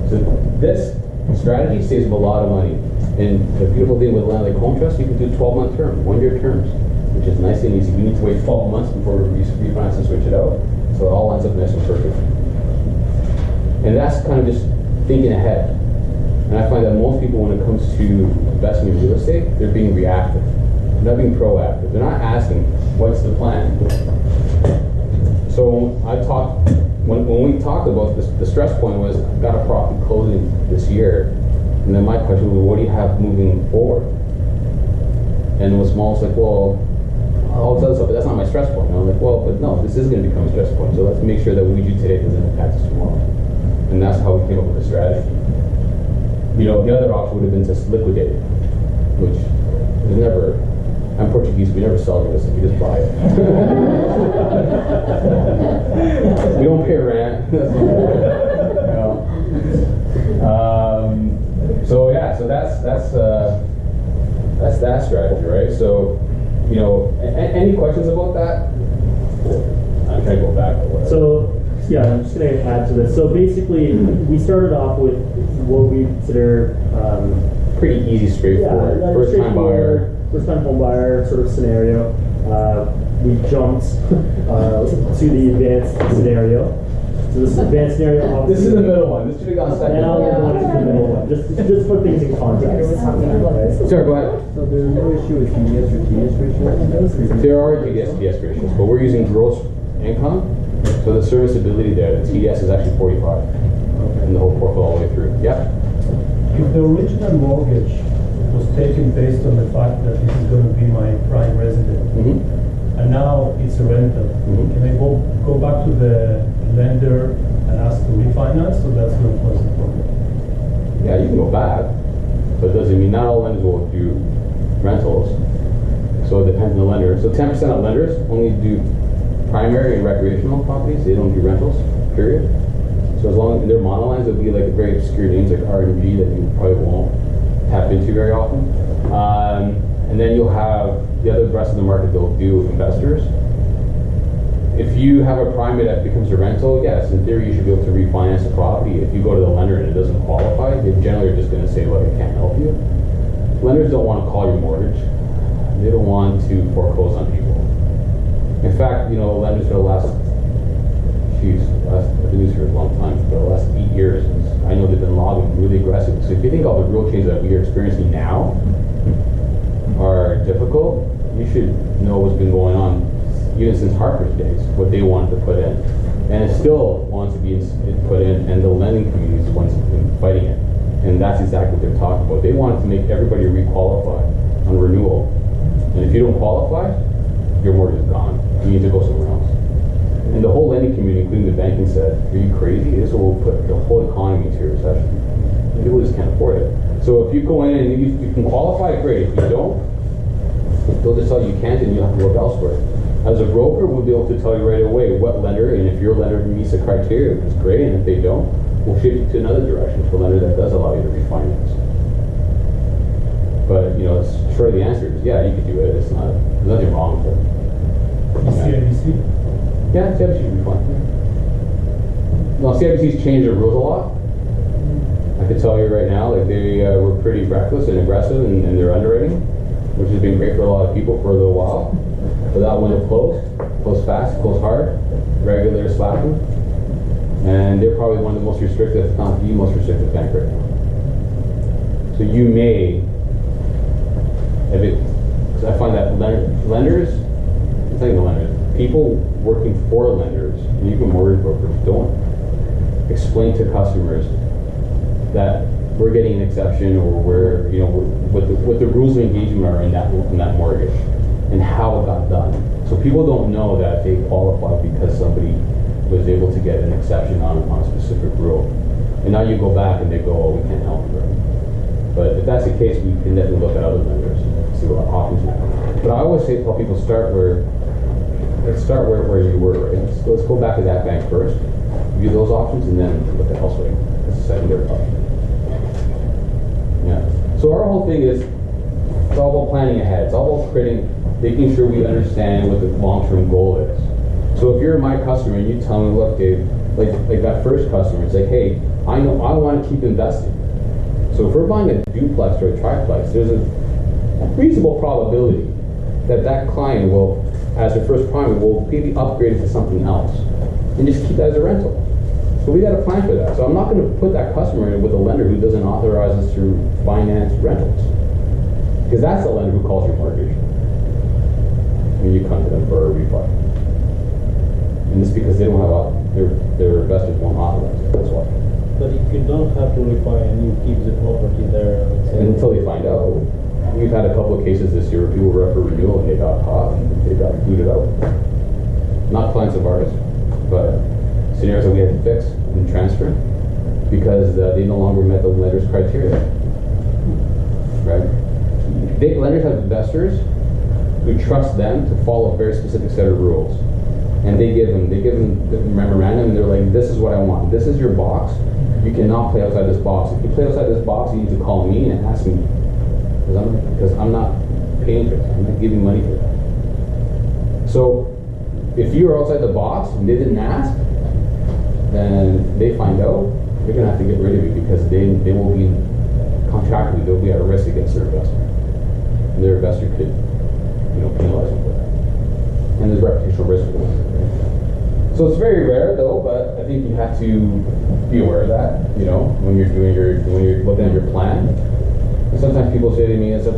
So this strategy saves them a lot of money. And the beautiful thing with land like Home Trust, you can do 12-month terms, 1-year terms, which is nice and easy. We need to wait 12 months before we refinance and switch it out. So it all lines up nice and perfect. And that's kind of just thinking ahead. And I find that most people, when it comes to investing in real estate, they're being reactive. They're not being proactive. They're not asking, what's the plan? So when we talked about this, the stress point was, I've got a property closing this year. And then my question was, what do you have moving forward? And it was Small's like, well, all this other stuff, but that's not my stress point. And I'm like, well, but no, this is going to become a stress point. So let's make sure that what we do today doesn't impact us tomorrow. And that's how we came up with the strategy. You know, the other option would have been to liquidate it, which is never, I'm Portuguese, we never sell real estate, we just buy it. We don't pay rent. So yeah, so that's that strategy, right? So, you know, any questions about that? I'm trying to go back or whatever. So, yeah, I'm just going to add to this. So basically, we started off with what we consider pretty easy, straightforward. First-time buyer. First-time home buyer sort of scenario. We jumped to the advanced scenario. So this advanced scenario. This is the middle one. This should have gone second. And I'll go into the middle one. Just put things in context. Sure, go ahead. So there's no issue with TDS or TS ratios? There are TDS ratios, but we're using gross income. So the serviceability there, the TDS is actually 45. And the whole portfolio all the way through. Yeah? If the original mortgage was taken based on the fact that this is going to be my prime residence, and now it's a rental, can I go back to the lender and ask to refinance, so that's going to cause a problem? Yeah, you can go back, but it doesn't mean not all lenders will do rentals. So it depends on the lender. So 10% of lenders only do primary and recreational properties, they don't do rentals, period. So as long as they're monolines, it'll be like very obscure names like R&G that you probably won't tap into very often. And then you'll have the other rest of the market they'll do with investors. If you have a primary that becomes a rental, yes, in theory you should be able to refinance the property. If you go to the lender and it doesn't qualify, they generally are just going to say, look, I can't help you. Lenders don't want to call your mortgage. They don't want to foreclose on people. In fact, you know, lenders for the last, I've been here a long time, for the last 8 years, I know they've been lobbying really aggressively. So if you think all the real changes that we are experiencing now are difficult, you should know what's been going on even since Harper's days, what they wanted to put in. And it still wants to be put in, and the lending community is the ones who've been fighting it. And that's exactly what they're talking about. They wanted to make everybody re-qualify on renewal. And if you don't qualify, your mortgage is gone. You need to go somewhere else. And the whole lending community, including the banking, said, are you crazy? This will put the whole economy into a recession. People just can't afford it. So if you go in and you can qualify, great. If you don't, they'll just tell you you can't and you'll have to look elsewhere. As a broker, we'll be able to tell you right away what lender, and if your lender meets the criteria, which is great, and if they don't, we'll shift you to another direction, to a lender that does allow you to refinance. But, you know, it's sure the answer is, yeah, you could do it. It's not, there's nothing wrong with it. CIBC? Yeah, CIBC would be fine. Well, CIBC's changed their rules a lot. I could tell you right now, like they were pretty reckless and aggressive in their underwriting, which has been great for a lot of people for a little while. But that window closed fast, closed hard, regulators slapped them. And they're probably one of the most restrictive, if not the most restrictive bank right now. So you may, because I find that lenders, it's not even lenders, people working for lenders, and even mortgage brokers, don't explain to customers that we're getting an exception, or we're, you know, what the rules of engagement are in that mortgage, and how it got done. So people don't know that they qualify because somebody was able to get an exception on a specific rule. And now you go back and they go, oh, we can't help you. But if that's the case, we can definitely look at other lenders and see what options we have. But I always say, tell people let's start where you were, right? Let's go back to that bank first, view those options, and then look at elsewhere. That's the secondary option. Yeah. So our whole thing is, it's all about planning ahead. It's all about making sure we understand what the long-term goal is. So if you're my customer and you tell me, look, Dave, like that first customer, it's like, hey, I know I want to keep investing. So if we're buying a duplex or a triplex, there's a reasonable probability that client will, as their first primary, will maybe upgrade it to something else and just keep that as a rental. So we got to plan for that. So I'm not going to put that customer in with a lender who doesn't authorize us to finance rentals, because that's the lender who calls your mortgage when you come to them for a refi. And it's because they don't have their investors won't authorize it. That's why. But if you don't have to refi and you keep the property there, until you find out. We've had a couple of cases this year where people were up for renewal and they got caught and they got booted out. Not clients of ours, but scenarios that we had to fix and transfer because they no longer met the lender's criteria. Right? Lenders have investors who trust them to follow a very specific set of rules. And they give them the memorandum, and they're like, this is what I want. This is your box. You cannot play outside this box. If you play outside this box, you need to call me and ask me, because I'm not paying for that. I'm not giving money for that. So if you're outside the box and they didn't ask, then they find out, they're going to have to get rid of you because they will be contractually, they'll be at risk against their investor. And their investor could, penalize them for that. And there's reputational risk for them. So it's very rare though, but I think you have to be aware of that, when you're looking at your plan. And sometimes people say to me, it's like,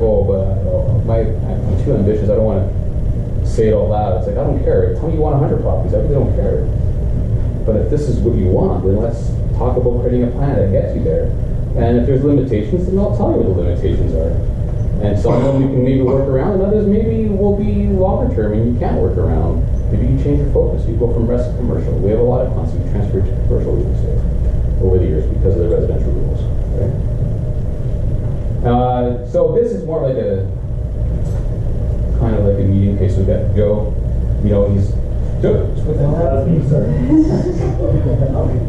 I'm too ambitious, I don't want to say it out loud. It's like, I don't care. Tell me you want 100 properties, I really don't care. But if this is what you want, then let's talk about creating a plan that gets you there. And if there's limitations, then I'll tell you what the limitations are. And some of them you can maybe work around, and others maybe will be longer term and you can't work around. Maybe you change your focus. You go from res to commercial. We have a lot of clients who transferred to commercial real estate over the years because of the residential rules. Right? So this is more like a kind of like a medium case. We've got Joe. He's Sure.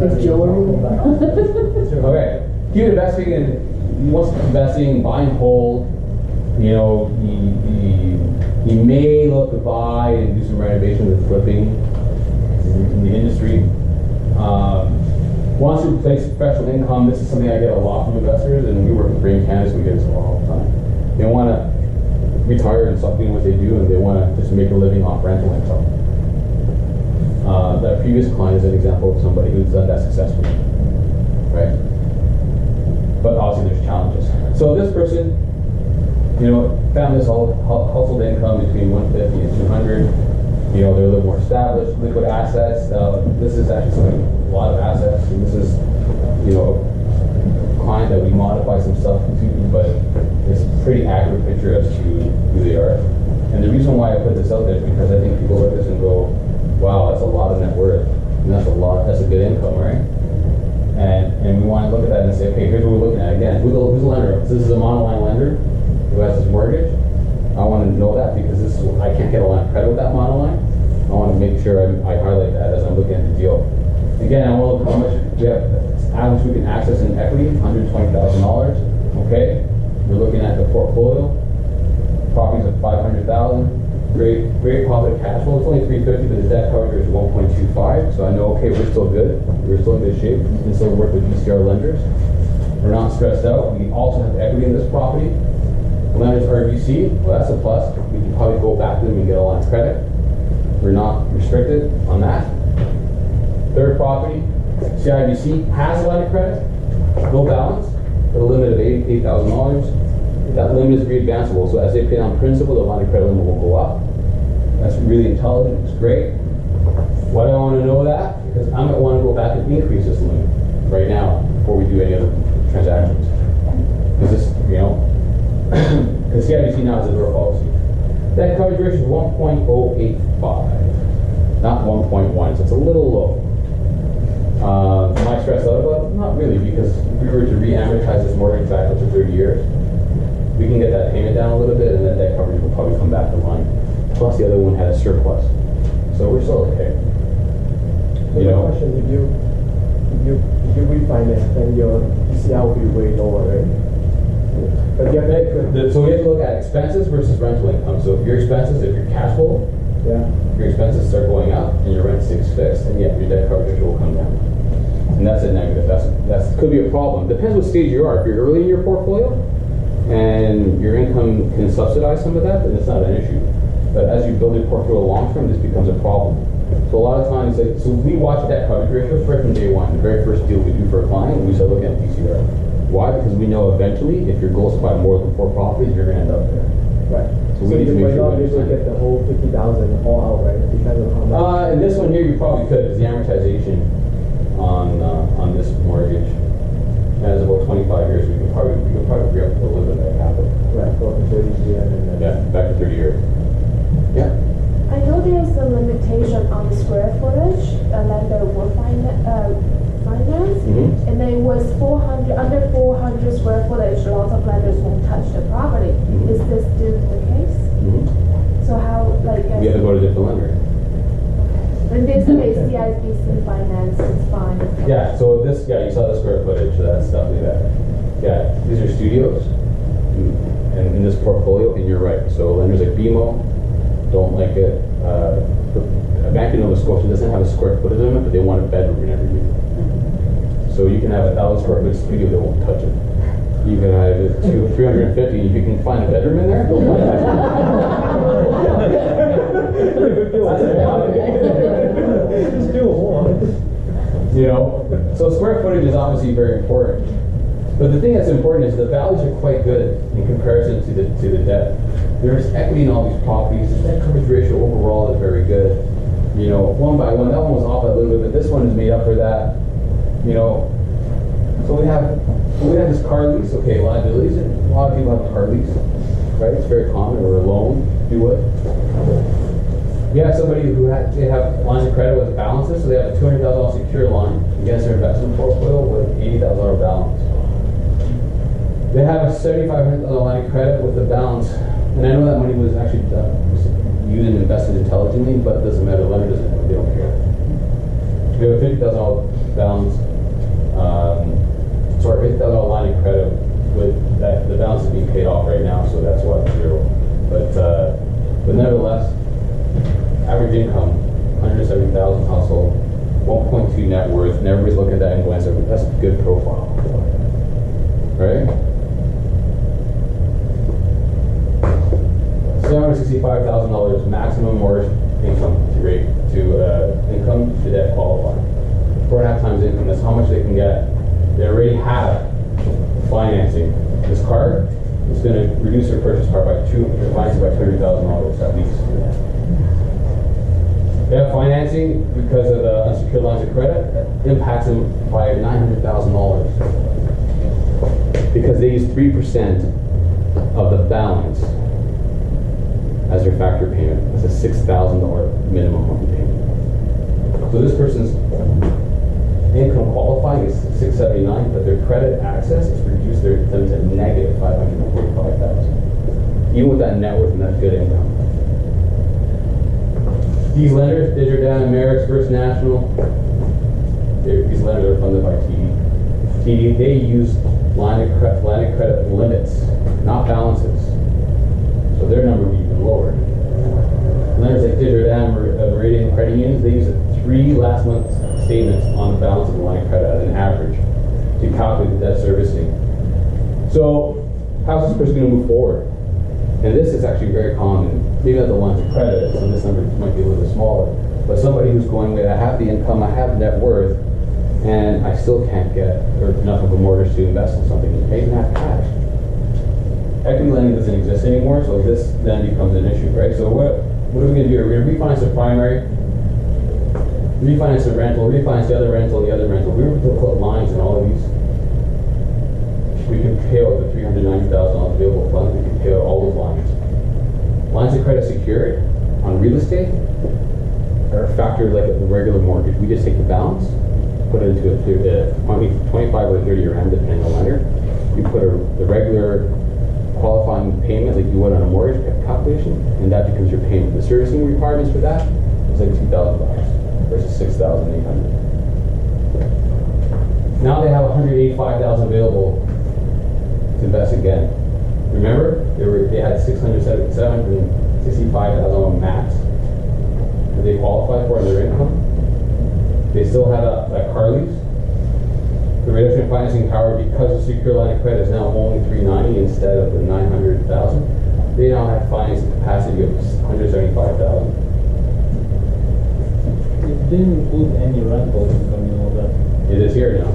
It's Joe Okay. Keep investing in, he wants to keep investing, buy and hold. You know, he may look to buy and do some renovations and flipping in the industry. Wants to replace professional income. This is something I get a lot from investors, and we work with brain candidates, we get this all the time. They want to retire and stop doing what they do, and they want to just make a living off rental income. That previous client is an example of somebody who's done that successfully, right? But obviously there's challenges. So this person, you know, found this household income between 150 and 200. You know, they're a little more established, liquid assets. This is actually something, a lot of assets. And this is, you know, a client that we modify some stuff to, but it's a pretty accurate picture as to who they are. And the reason why I put this out there is because I think people look at this and go, wow, that's a lot of net worth. And that's a good income, right? And we want to look at that and say, okay, here's what we're looking at. Again, who's the lender? So this is a monoline lender who has this mortgage. I want to know that because this is, I can't get a line of credit with that monoline. I want to make sure I highlight that as I'm looking at the deal. Again, I want to look how much we have, how much we can access in equity, $120,000. Okay, we're looking at the portfolio. Properties of $500,000. Great positive cash flow. It's only $350, but the debt coverage is 1.25. So I know, okay, we're still good. We're still in good shape. We can still work with DCR lenders. We're not stressed out. We also have equity in this property. Lenders RBC, well, that's a plus. We can probably go back to them and get a line of credit. We're not restricted on that. Third property, CIBC has a line of credit, no balance, with a limit of $8,000. That limit is readvanceable, so as they pay down principal, the line of credit limit will go up. That's really intelligent, it's great. Why do I want to know that? Because I might want to go back and increase this limit right now before we do any other transactions. Because this, you know, because CIBC now has a door policy. That coverage ratio is 1.085, not 1.1, so it's a little low. Am I stressed out about it? Not really, because if we were to re-amortize this mortgage back up to 30 years, we can get that payment down a little bit, and then that coverage will probably come back to line. Plus, the other one had a surplus, so we're still okay. So the question: if you refinance, then your ECR will be way lower, right? But you have to, so we have to look at expenses versus rental income. So if your cash flow, your expenses start going up, and your rent stays fixed, and yeah, your debt coverage will come down. And that's a negative. That's could be a problem. Depends what stage you are. If you're early in your portfolio, and your income can subsidize some of that, then it's not an issue. But as you build your portfolio long term, this becomes a problem. So a lot of times, so we watch that coverage ratio right from day one. The very first deal we do for a client, we start looking at DCR. Why? Because we know eventually, if your goal is to buy more than 4 properties, you're going to end up there. right. So we need to make sure we understand. Get the whole 50,000 all out, right? Depends on how much. In this one here, you probably could, because the amortization on this mortgage has about 25 years. We could probably free up a little bit of that capital. Right, go from 30 years and then. Yeah, back to 30 years. Yeah. I know there's a limitation on the square footage a lender will finance, and then it was 400, under 400 square footage, lots of lenders won't touch the property. Is this still the case? So how, like... We have to go to a different lender. In this case, CIBC finance is fine. Yeah, so this, you saw the square footage, so that's definitely that. Yeah, these are studios, and in this portfolio, and you're right. So lenders like BMO don't like it. A Bank of Nova Scotia doesn't have a square footage limit, but they want a bedroom in every unit. So you can have a 1,000 square foot studio, they won't touch it. You can have it to 350, if you can find a bedroom in there, they'll find Just do one. You know, so square footage is obviously very important. But the thing that's important is the values are quite good in comparison to the debt. There's equity in all these properties. The debt coverage ratio overall is very good. You know, one by one, that one was off a little bit, but this one is made up for that. You know, so we have this car lease. Okay, liabilities. A lot of people have a car lease, right? It's very common, or a loan. Do it. You have somebody who they have lines of credit with balances, so they have a $200,000 secured line against their investment portfolio with $80,000 balance. They have a $7,500 line of credit with a balance, and I know that money was actually used in invested intelligently, but it doesn't matter, the lender doesn't, they don't care. We have a $50,000 balance, $50,000 line of credit with that, the balance is being paid off right now, so that's why it's zero. But nevertheless, average income, 170,000 household, 1.2 net worth, and everybody's looking at that and going, that's a good profile, right? $765,000 maximum mortgage income rate to income to debt qualifying. 4.5 times income, that's how much they can get. They already have financing. This car is going to reduce their purchase car by financing by $30,000 at least. They have financing because of the unsecured lines of credit that impacts them by $900,000 because they use 3% of the balance as their factor payment. That's a $6,000 minimum monthly payment. So this person's income qualifying is $679, but their credit access has reduced them to negative $545,000, even with that net worth and that good income. These lenders, Desjardins, Merrick's, First National, these lenders are funded by TD. TD, they use line of credit limits, not balances. So their number would be even lower. Lenders like Desjardins, Meridian Credit Unions, they use 3 last month statements on the balance of the line of credit as an average to calculate the debt servicing. So how's this person going to move forward? And this is actually very common. Maybe not the lines of credit, so this number might be a little bit smaller. But somebody who's going, wait, I have the income, I have net worth, and I still can't get enough of a mortgage to invest in something. You may even have cash. Equity lending doesn't exist anymore, so this then becomes an issue, right? So what are we going to do? We're going to refinance the primary, refinance the rental, refinance the other rental, the other rental. We were able to put lines in all of these. We can pay out the $390,000 available funds. We can pay out all those lines. Lines of credit secured on real estate are factored like a regular mortgage. We just take the balance, put it into a 25 or 30-year end, depending on the lender. You put the regular qualifying payment like you would on a mortgage calculation, and that becomes your payment. The servicing requirements for that is like $2,000 versus $6,800. Now they have $185,000 available to invest again. Remember, they had $765,000 max that they qualified for in their income. They still had a car lease. The reduction in financing power, because the secure line of credit is now only $390 instead of the $900,000. They now have financing capacity of $175,000. It didn't include any rental income, you know that. It is here now.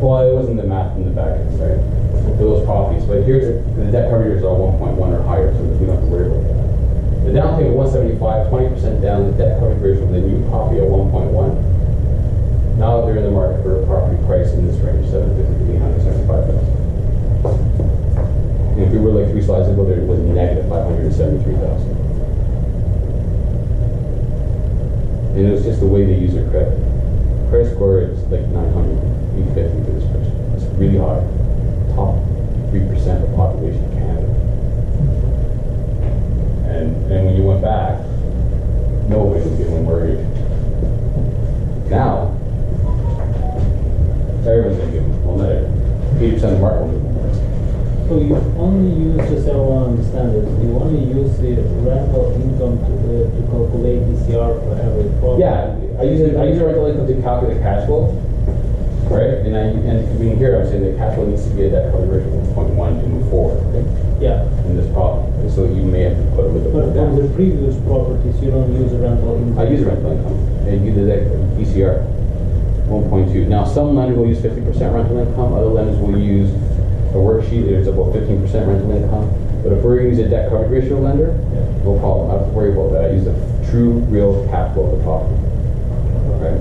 Well, it wasn't the math in the back end, right? For those properties, but here's the debt coverage is all 1.1 or higher, so we don't have to worry about that. The down payment 175, 20% down, the debt coverage ratio for the new property at 1.1. Now they're in the market for a property price in this range, $750,000 to $875,000. And if we were like 3 slides ago, there was negative $573,000. And it was just the way they use their credit. Credit score is like 900, 850 for this person. It's really high. Top 3% of the population of Canada. And when you went back, nobody was getting a mortgage. Now, everyone's going to give them, well, not everyone. 80% of the market will give them mortgage. So you only use, just so everyone understands it, you only use the rental income to calculate DCR for every property? Yeah, I use rental income to calculate the cash flow. Right? And we can hear I'm saying the cash flow needs to be at that coverage ratio of 1.1 to move forward. Right? Yeah. In this problem. And so you may have to put a little bit more But down. from the previous properties, you don't use a rental income? I use rental income. And you did that DCR 1.2. Now some lenders will use 50% rental income, other lenders will use a worksheet, there's about 15% rental income. But if we're going to use a debt coverage ratio lender, no problem. I don't have to worry about that. I use the true real cash flow of the property. Okay?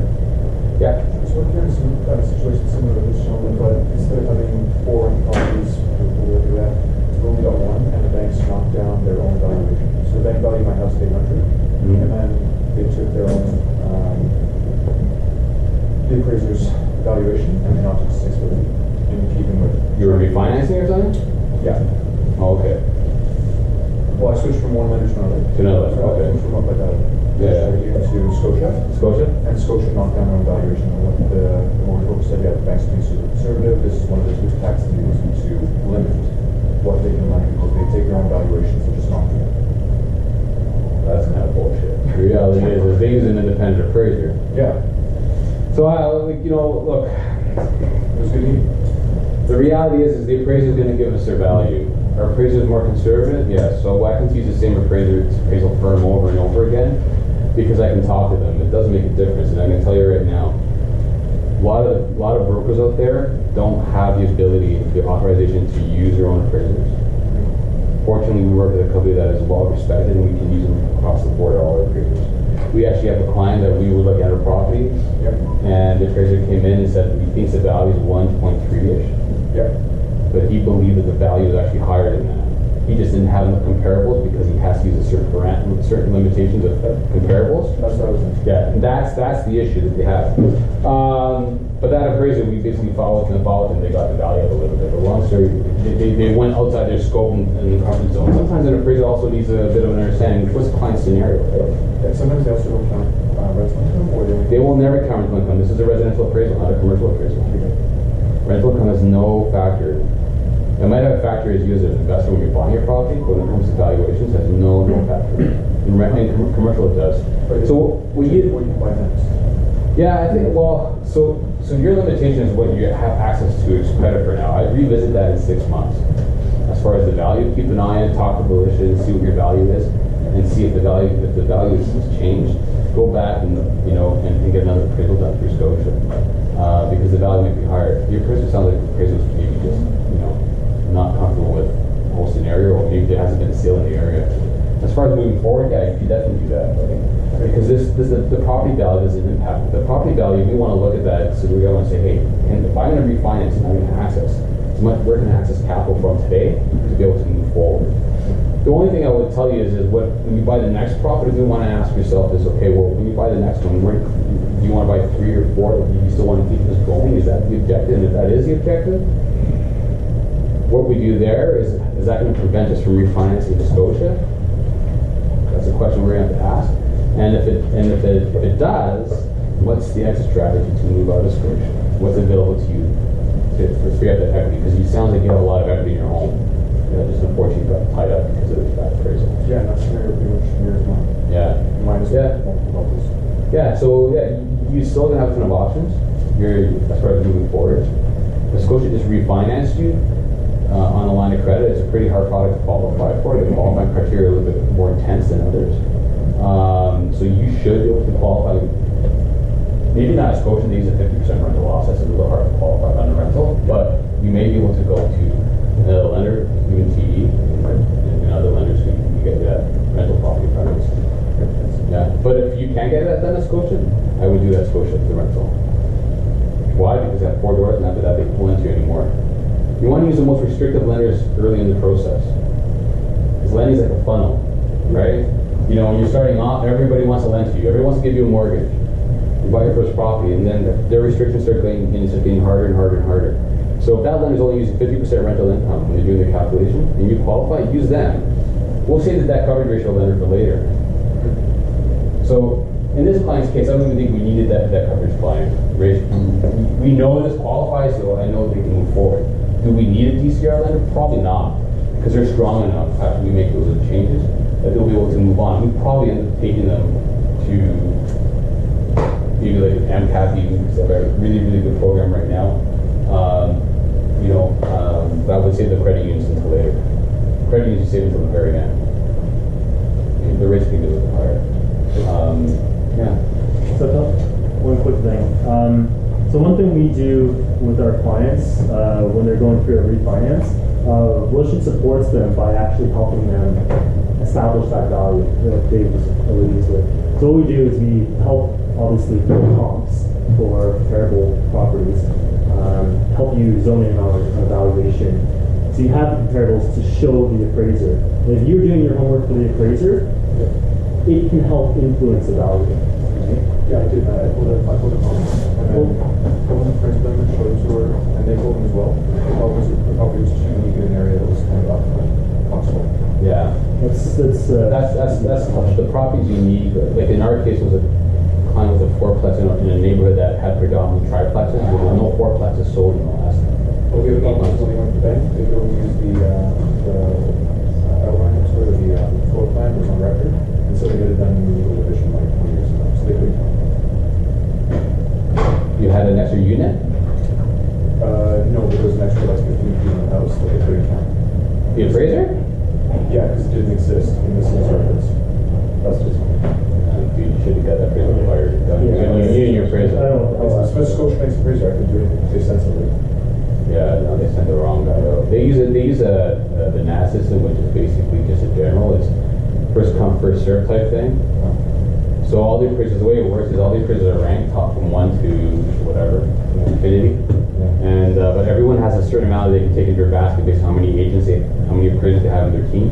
Yeah. So we're hearing some kind of situation similar to this gentleman, but instead of having 4 properties where you're at, we only got 1, and the bank's knocked down their own valuation. So the bank valued my house at 800, and then they took their own the appraiser's valuation, and they knocked it to 650 in keeping with. You were refinancing or something? Yeah. Oh, okay. Well, I switched from one lender to another. To another, okay. From up by that. Yeah. To Scotia. Scotia? And Scotia knocked down their own valuation on what the mortgage broker said, yeah, the bank's being super conservative, this is one of the two tax deals to limit what they can lend people. They take their own valuations and just knock them down. That's kind of bullshit. The reality is, the thing is an independent appraiser. Yeah. So look, It was good meeting. the reality is the appraiser is going to give us their value. Our appraiser is more conservative, yes. So I can use the same appraisal firm over and over again because I can talk to them. It does make a difference, and I'm going to tell you right now, a lot of brokers out there don't have the ability, the authorization to use their own appraisers. Fortunately, we work with a company that is well respected, and we can use them across the board, all our appraisers. We actually have a client that we were looking at a property, and the appraiser came in and said he thinks the value is 1.3-ish. But he believed that the value is actually higher than that. He just didn't have enough comparables because he has to use a certain limitations of comparables. That's what I was thinking. Yeah, and that's the issue that they have. But that appraiser, we basically followed and they got the value up a little bit. But long story, they went outside their scope and the comfort zone. Sometimes an appraiser also needs a bit of an understanding. What's the client's scenario, right? Yeah, sometimes they also don't count rental income, or They will never count rental income. This is a residential appraisal, not a commercial appraisal. Rental income has no factor. It might have a factor as you as an investor when you're buying your property, but when it comes to valuations, has no factor. In commercial it does. So what you buy next? Yeah, I think, so your limitation is what you have access to as credit for now. I'd revisit that in 6 months. As far as the value, keep an eye on it, talk to Volition, see what your value is, and see if the value has changed. Go back and get another appraisal done through Scotia. Because the value might be higher. Your appraiser sounds like the appraiser was maybe just, not comfortable with the whole scenario, or maybe there hasn't been a sale in the area. As far as moving forward, yeah, you can definitely do that. Because the property value doesn't impact. The property value, we want to look at that, so we want to say, hey, if I'm going to refinance and I'm going to access, where can I access capital from today to be able to move forward? The only thing I would tell you is when you buy the next property, you want to ask yourself is, okay, well, when you buy the next one, do you want to buy 3 or 4? Do you still want to keep this going? Is that the objective? And if that is the objective, what we do there is that going to prevent us from refinancing to Scotia? That's a question we're going to have to ask. And if it does, what's the exit strategy to move out of Scotia? What's available to you to free up that equity? Because you sound like you have a lot of equity in your home. Just unfortunately got tied up because of that appraisal. Yeah, and that's scenario pretty much mirrors mine. Yeah. Minus multiple levels. Yeah, so you still gonna have a ton of options. As far as moving forward. If Scotia just refinanced you on a line of credit, it's a pretty hard product to qualify for. The qualifying criteria are a little bit more intense than others. So you should be able to qualify. Maybe not Scotia, they use a 50% rental loss. That's a little hard to qualify on the rental, but you may be able to go to another lender, even TD, and other lenders who you get that rental property finance. Yeah, but if you can't get that done at Scotia, I would do that Scotia for the rental. Why? Because they have 4 doors, and after that they pull into you anymore. You want to use the most restrictive lenders early in the process. Because lending is like a funnel, right? When you're starting off, everybody wants to lend to you. Everybody wants to give you a mortgage. You buy your first property, and then their restrictions start getting harder and harder and harder. So if that lender's only using 50% rental income when they're doing the calculation, and you qualify, use them. We'll save that coverage ratio lender for later. So in this client's case, I don't even think we needed that coverage client ratio. We know this qualifies, so I know they can move forward. Do we need a DCR lender? Probably not, because they're strong enough after we make those changes that they'll be able to move on. We probably end up taking them to maybe like an MCAP, because they have a really, really good program right now. But I would save the credit unions until later. Credit unions you save until the very end. The rates can be a little bit higher. Yeah. So one quick thing. So one thing we do with our clients when they're going through a refinance, Volition supports them by actually helping them establish that value that Dave was alluding to. So what we do is we help obviously build comps for comparable properties, help you zone in on a valuation. So you have the comparables to show the appraiser. And if you're doing your homework for the appraiser, it can help influence the value. Right? Yeah, I did that. I pulled a comps. And then someone appraised them and showed them to her, and they told them as well. The property was too unique in an area that was kind of up. possible. Yeah. That's tough. The property's unique. Like in our case, was a client with a fourplex in a neighborhood that had predominantly triplexes. There were no fourplexes sold in the last. Well, we have a when they went to the bank, they go use the outline, sort of the floor plan was on record, and so they got it done in the legal division like 20 years ago, so they couldn't come. You had an extra unit? No, there was an extra like 15 feet in the house that they couldn't count. The appraiser? Yeah, because it didn't exist in the sales records. That's just. You should have got that appraiser fired. You and your appraiser. If Smith Scotia makes appraiser, I can do anything they sensibly. Yeah, no, they sent the wrong guy out. They use the NAS system, which is basically just a general. It's first come, first serve type thing. So all the appraisers, the way it works is all the appraisers are ranked top from 1 to whatever, infinity. And but everyone has a certain amount that they can take into their basket based on how many agents how many appraisers they have in their team.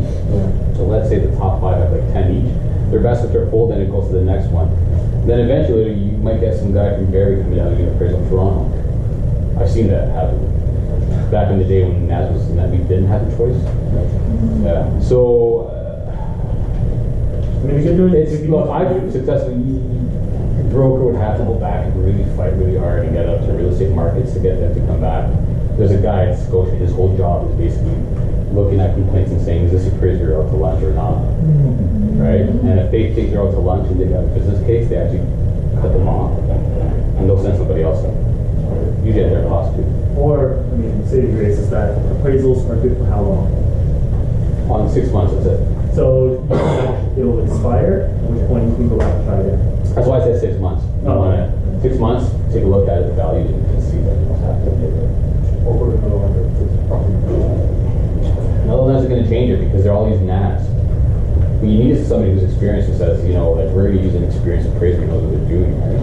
So let's say the top 5 have like 10 each. Their baskets are full, then it goes to the next one. Then eventually you might get some guy from Barrie coming down and doing appraisal in Toronto. I've seen that happen. Back in the day when NAS was that we didn't have a choice. Yeah. So I mean, we can do it. Look, I've successfully. Broker would have to go back and really fight really hard and get up to real estate markets to get them to come back. There's a guy at Scotia, his whole job is basically looking at complaints and saying, is this appraiser out to lunch or not? Right? And if they think they're out to lunch and they have a business case, they actually cut them off and they'll send somebody else in. You get their cost too. Or, I mean, saving grace is that appraisals are good for how long? On 6 months, that's it. So it will expire, at which point you can go back and try again. That's why I said 6 months. You want it. 6 months, take a look at it, the values, and see what's happening. Or put another one that's probably. Another one's going to change it because they're all using NAS. What you need is somebody who's experienced who says, you know, like we're going to use an experienced appraiser who knows what they're doing, right?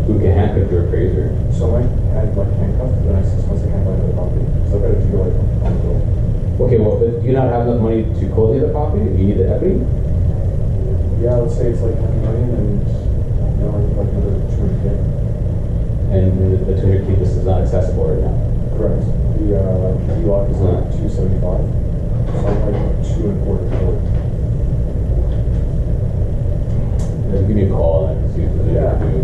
Who can handpick their appraiser. So I had like handcuffed for the next 6 months. I can't buy another property. So I've got to do like on the go. Okay, well, but do you not have enough money to close the other property? Do you need the equity? Yeah, let's say it's like $500,000 and like another 200K. And the 200K just is not accessible right now. Correct. The HELOC is like 275. So I'm like 2 1/4. Give me a call and I can see what they can do.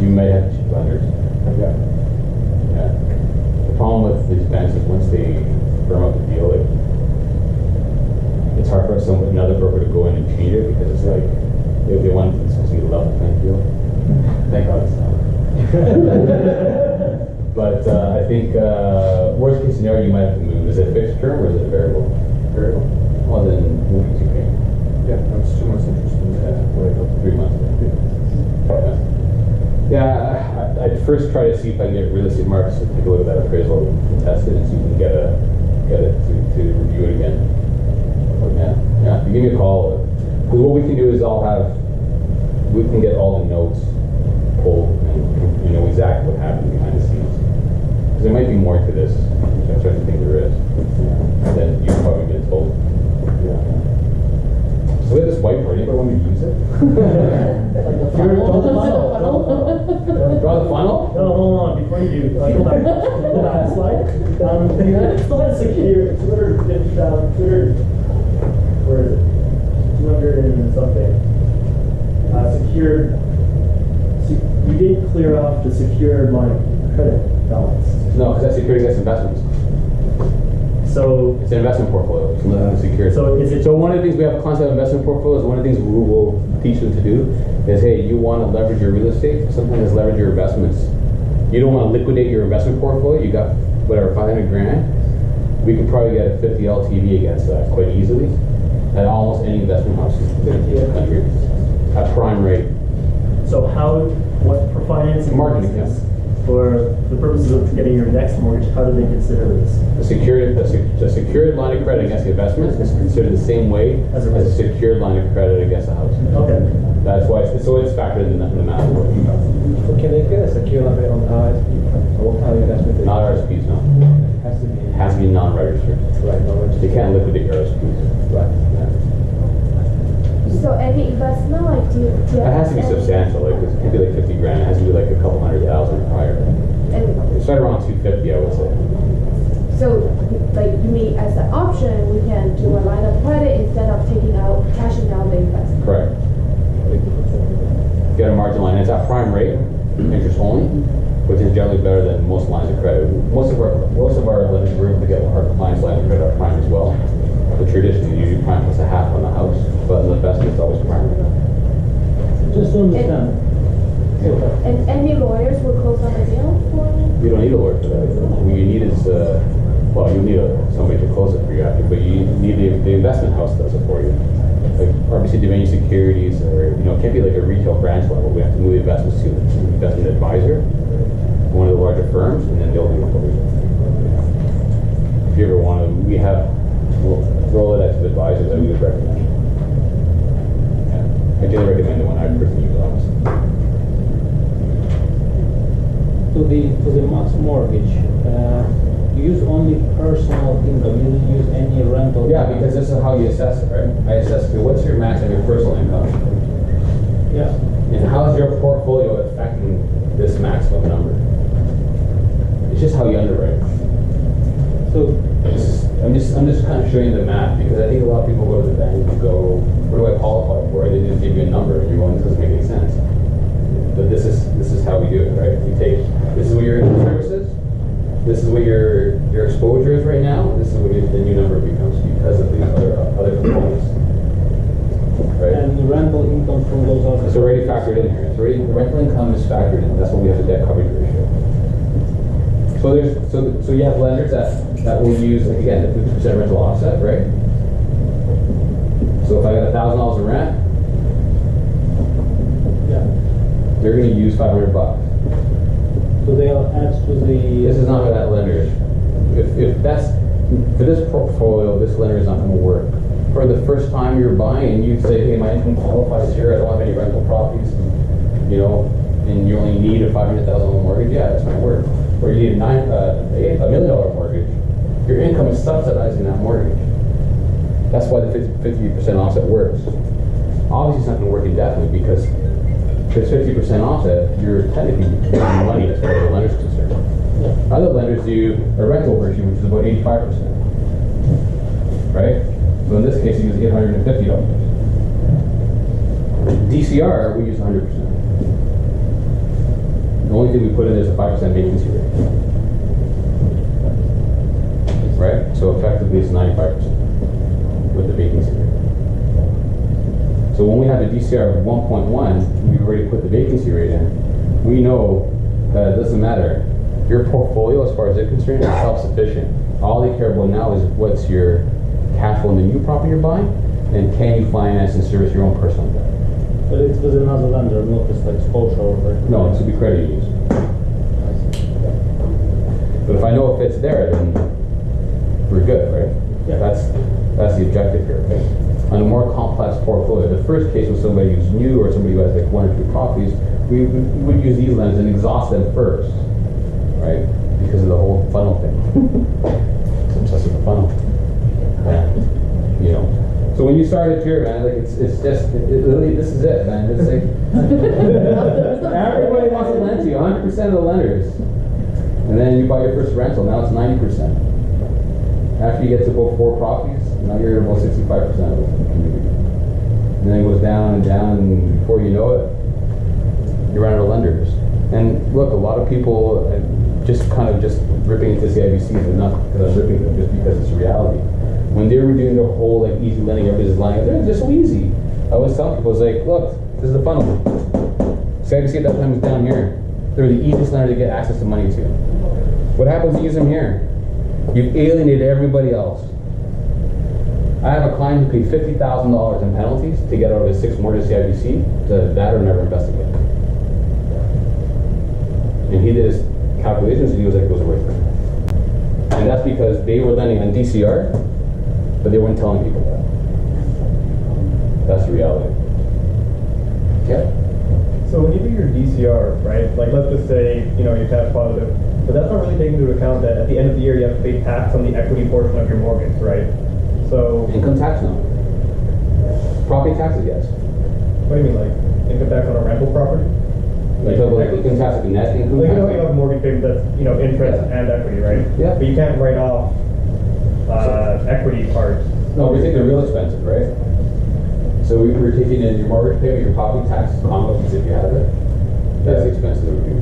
You may have cheap lenders. Yeah. Yeah. The problem with these banks is once they firm up the deal, like, it's hard for another broker to go in and change it because it's like they want it's supposed to be a level playing field. Thank God it's not. But I think worst case scenario you might have to move. Is it a fixed term or is it a variable? Variable. Well then move to pay. Yeah, that's 2 months interest in that. 3 months. Yeah, I'd first try to see if I can get real estate markets to take a look at that appraisal and test it and see if we can get it to review it again. Yeah. You give me a call. Because what we can do is we can get all the notes pulled and you know exactly what happened behind the scenes. Because there might be more to this, which I'm starting to think there is. Than you've probably been told. Yeah. So we have this whiteboard. Anybody want me to use it? Draw the funnel. Draw the funnel? No, hold on. Before you do, go back a slide. Still has secure 250,000. Where is it? 200 and something. Secured. You didn't clear off the secured line of credit balance. No, because that's secured against investments. So it's an investment portfolio. It's nothing secured. So is it? So one of the things we have a concept of investment portfolios. One of the things we will teach them to do is, hey, you want to leverage your real estate. Sometimes it's leverage your investments. You don't want to liquidate your investment portfolio. You got whatever $500,000. We could probably get a 50 LTV against that quite easily at almost any investment house in the country at prime rate. So what for financing market accounts? For the purposes of getting your next mortgage, how do they consider this? The secured line of credit against the investments is considered the same way as a secured line of credit against the house. Okay. That's why it's factored in the math. So can they get a secure limit on RSP? Or how you guys with it? Not RSPs, no. Has to be non-registered. Right, non-registered. They can't liquidate RSPs. Right. Yeah. So any investment, like do you It has to be substantial. Like it can't be like $50,000. It has to be like a couple $100,000 higher. And Start around 250, I would say. So, like, you mean as an option, we can do a line of credit instead of cashing out the investment? Correct. Get a margin line. It's at prime rate, interest only, which is generally better than most lines of credit. Most of our lenders, we're able to get our clients' lines of credit at prime as well. But traditionally, usually prime plus a half on the house, but in the investment, it's always prime rate. Just to understand. And any lawyers will close on the deal for? You don't need a lawyer for that. What you need is, well, you need somebody to close it for you after, but you need the investment house does it for you. Like RBC Dominion Securities, or it can't be like a retail branch level. We have to move the investments to an investment advisor, one of the larger firms, and then they'll do it for you. If you ever want to, we have Rolodex of advisors that we would recommend. Yeah. I do recommend the one I personally use, honestly. To the max mortgage, you use only personal income. You don't use any rental. Yeah, because this is how you assess it, right? I assess what's your max on your personal income. Yeah. And how is your portfolio affecting this maximum number? It's just how you underwrite. So I'm just kind of showing you the math, because I think a lot of people go to the bank and go, what do I qualify for? They just give you a number and you're going, this doesn't make any sense. But this is how we do it, right? We take, this is what your income services, this is what your exposure is right now, this is what the new number becomes because of these other components. Right? And the rental income from those other. It's already factored in here. It's already, the rental income is factored in. That's what we have the debt coverage ratio. So you have lenders that will use, like, again, the 50% rental offset, right? So if I got $1,000 of rent, they're going to use $500. So they'll add to the. This is not how that lender is. If that's for this portfolio, this lender is not going to work. For the first time you're buying, you say, hey, my income qualifies here. I don't have any rental properties, and you only need a $500,000 mortgage. Yeah, that's going to work. Or you need a $1 million mortgage. Your income is subsidizing that mortgage. That's why the 50% offset works. Obviously, it's not going to work indefinitely, because if it's 50% offset, you're technically getting money as far as the lender's concerned. Yeah. Other lenders do a rental version, which is about 85%. Right? So in this case, you use $850. DCR, we use 100%. The only thing we put in there is a 5% vacancy rate. Right? So effectively, it's 95% with the vacancy rate. So when we have a DCR of 1.1, we've already put the vacancy rate in. We know that it doesn't matter. Your portfolio, as far as they're concerned, is self-sufficient. All they care about now is what's your cash flow in the new property you're buying, and can you finance and service your own personal debt. But it's with another lender, not just like Scotia or. No, this would be credit unions. But if I know if it's there, then we're good, right? Yeah. That's the objective here, okay? On a more complex portfolio, the first case was somebody who's new or somebody who has like 1 or 2 properties, we would use these lenders and exhaust them first, right? Because of the whole funnel thing. It's obsessed with the funnel. So when you start a tier, man, like it's just literally, this is it, man. It's like everybody wants to lend to you, 100% of the lenders, and then you buy your first rental. Now it's 90%. After you get to about 4 properties, now you're about 65% of the community. And then it goes down and down, and before you know it, you run out of lenders. And look, a lot of people just ripping into CIBC is enough because I'm ripping them just because it's reality. When they were doing their whole like easy lending, everybody's lying. They're just so easy. I always tell people, it's like, look, this is the funnel. CIBC at that time was down here. They're the easiest lender to get access to money to. What happens if you use them here? You've alienated everybody else. I have a client who paid $50,000 in penalties to get out of his 6 mortgage CIBC, to that or never investigate. And he did his calculations and he was like, it goes away. And that's because they were lending on DCR, but they weren't telling people that. That's the reality. Yeah. So when you do your DCR, right, like let's just say, you're tax positive, but that's not really taking into account that at the end of the year you have to pay tax on the equity portion of your mortgage, right? So income tax, no. Property taxes, yes. What do you mean, like income tax on a rental property? You talk about income tax, like net income Like, tax. you have a mortgage payment that's, interest and equity, right? Yeah. But you can't write off, equity part. No, we take the real expenses, right? So we're taking in your mortgage payment, your property taxes, condo fees if you have it. That's the expenses that we do.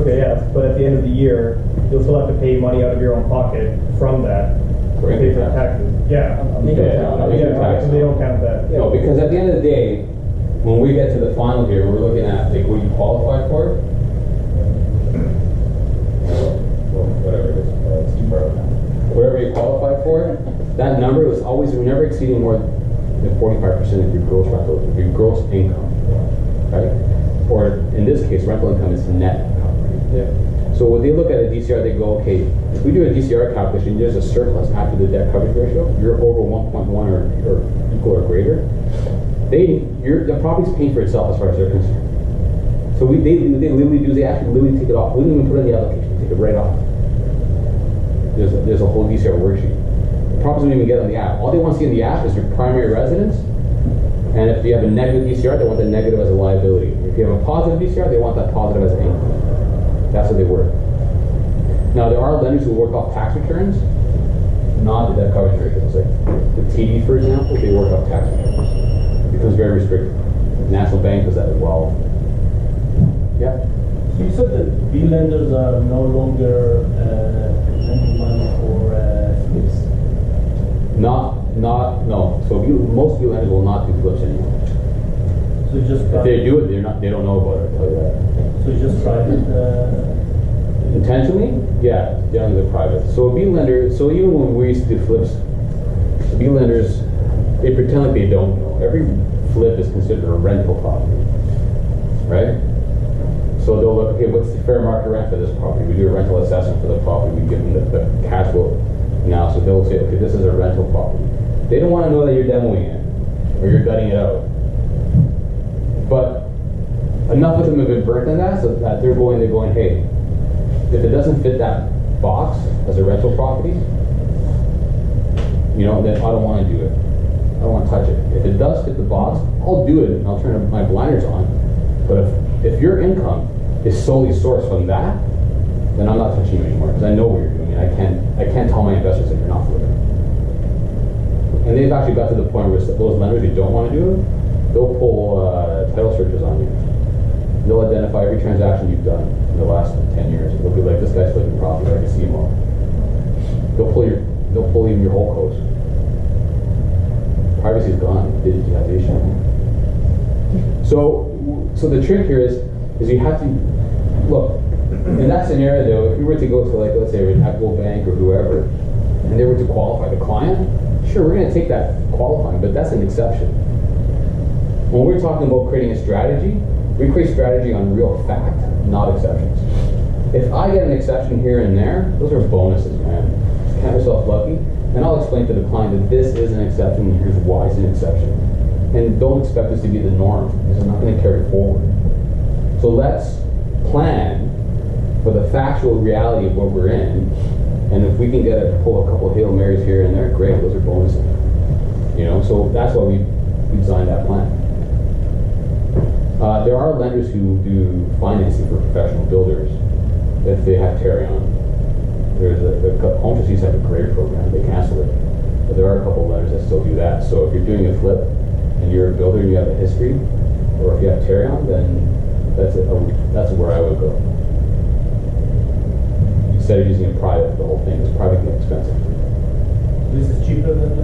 Okay, yeah, but at the end of the year, you'll still have to pay money out of your own pocket from that. For to pay income for tax. taxes. Yeah. Income tax. So they don't count that. No, because at the end of the day, when we get to the final here, we're looking at like what you qualify for. Well, whatever it is, it's too far out now. Whatever you qualify for, that number was always, we're never exceeding more than 45% of your gross rental, of your gross income, right? Or in this case, rental income is net income. Yeah. So when they look at a DCR, they go, okay, if we do a DCR calculation, there's a surplus after the debt coverage ratio, you're over 1.1 or equal or greater. The property's paying for itself as far as they're concerned. So they literally do, they actually literally take it off. We don't even put it in the application, take it right off. There's a whole DCR worksheet. The properties don't even get on the app. All they want to see in the app is your primary residence. And if you have a negative DCR, they want the negative as a liability. If you have a positive DCR, they want that positive as an income. That's how they work. Now there are lenders who work off tax returns, not the debt coverage ratios. Like the TD, for example, they work off tax returns. It becomes very restricted. National Bank does that as well. Yeah. So you said that B lenders are no longer lending money for flips? No. So most B lenders will not do flips anymore. So just If they do it, they don't know about it. I'll tell you that. So just private. Intentionally, yeah, generally they're private. So a B lender. So even when we used to do flips, the B lenders, they pretend like they don't know. Every flip is considered a rental property, right? So they'll look, okay, what's the fair market rent for this property? We do a rental assessment for the property. We give them the cash flow now. So they'll say, okay, this is a rental property. They don't want to know that you're demoing it or you're gutting it out. But enough of them have been burnt on that, so that they're going, hey, if it doesn't fit that box as a rental property, then I don't want to do it. I don't want to touch it. If it does fit the box, I'll do it and I'll turn my blinders on. But if your income is solely sourced from that, then I'm not touching you anymore because I know what you're doing. And I can't tell my investors that you're not flipping. And they've actually got to the point where those lenders who don't want to do it, they'll pull title searches on you. They'll identify every transaction you've done in the last 10 years. They'll be like, this guy's flipping property, I can see him all. They'll pull even your whole codes. Privacy's gone, digitization. So the trick here is you have to look in that scenario though. If you were to go to let's say an Equitable Bank or whoever, and they were to qualify the client, sure, we're going to take that qualifying, but that's an exception. When we're talking about creating a strategy, we create strategy on real fact, not exceptions. If I get an exception here and there, those are bonuses, man. Count yourself lucky, and I'll explain to the client that this is an exception, and here's why it's an exception. And don't expect this to be the norm, because it's not going to carry forward. So let's plan for the factual reality of what we're in, and if we can pull a couple of Hail Marys here and there, great, those are bonuses. So that's why we designed that plan. There are lenders who do financing for professional builders if they have carry-on. There's Home Trustees have a great program, they cancel it. But there are a couple of lenders that still do that. So if you're doing a flip and you're a builder and you have a history, or if you have carry-on, then that's where I would go. Instead of using a private for the whole thing, because private can get expensive. This is cheaper than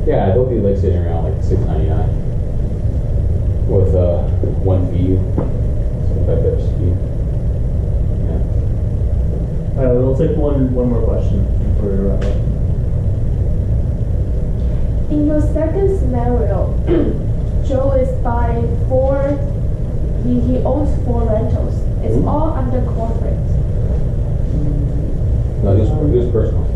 Yeah, they'll be sitting around $6.99 with 1 fee, 75 basis fee. Yeah. We'll take one more question before we wrap up. In your second scenario, Joe is buying he owns 4 rentals. It's all under corporate. No, this was personal.